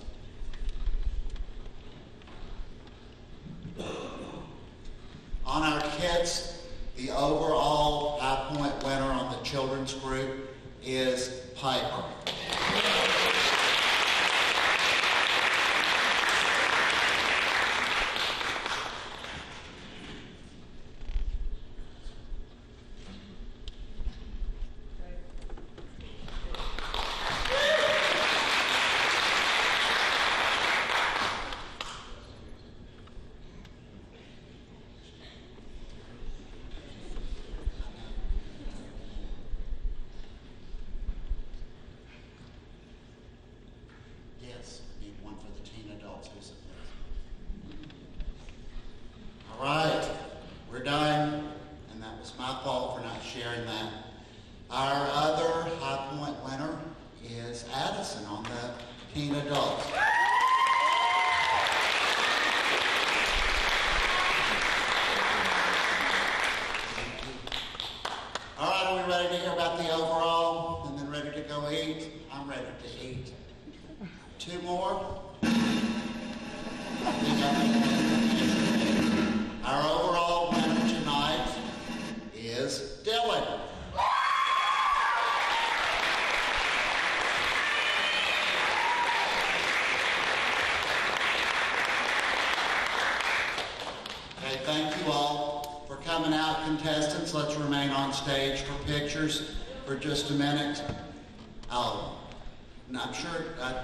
On our kids, the overall high point winner on the children's group is Piper. All right, we're done, and that was my fault for not sharing that. Our other high point winner is Addison on the teen adults. All right, are we ready to hear about the overall and then ready to go eat? I'm ready to eat. Two more. Our overall winner tonight is Dylan. Okay, thank you all for coming out, contestants. Let's remain on stage for pictures for just a minute.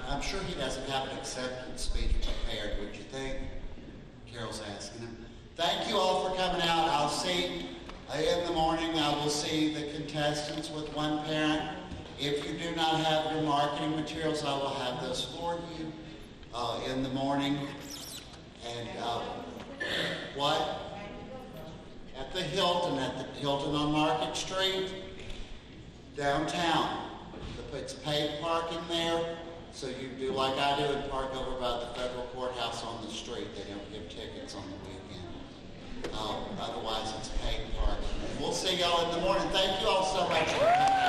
I'm sure he doesn't have an acceptance speech prepared, would you think? Carol's asking him. Thank you all for coming out. I'll see in the morning. I will see the contestants with one parent. If you do not have your marketing materials, I will have those for you in the morning. And what? At the Hilton on Market Street, downtown. It's paid parking there, so you do like I do and park over by the federal courthouse on the street. They don't give tickets on the weekend. Otherwise, it's paid parking. We'll see y'all in the morning. Thank you all so much for coming.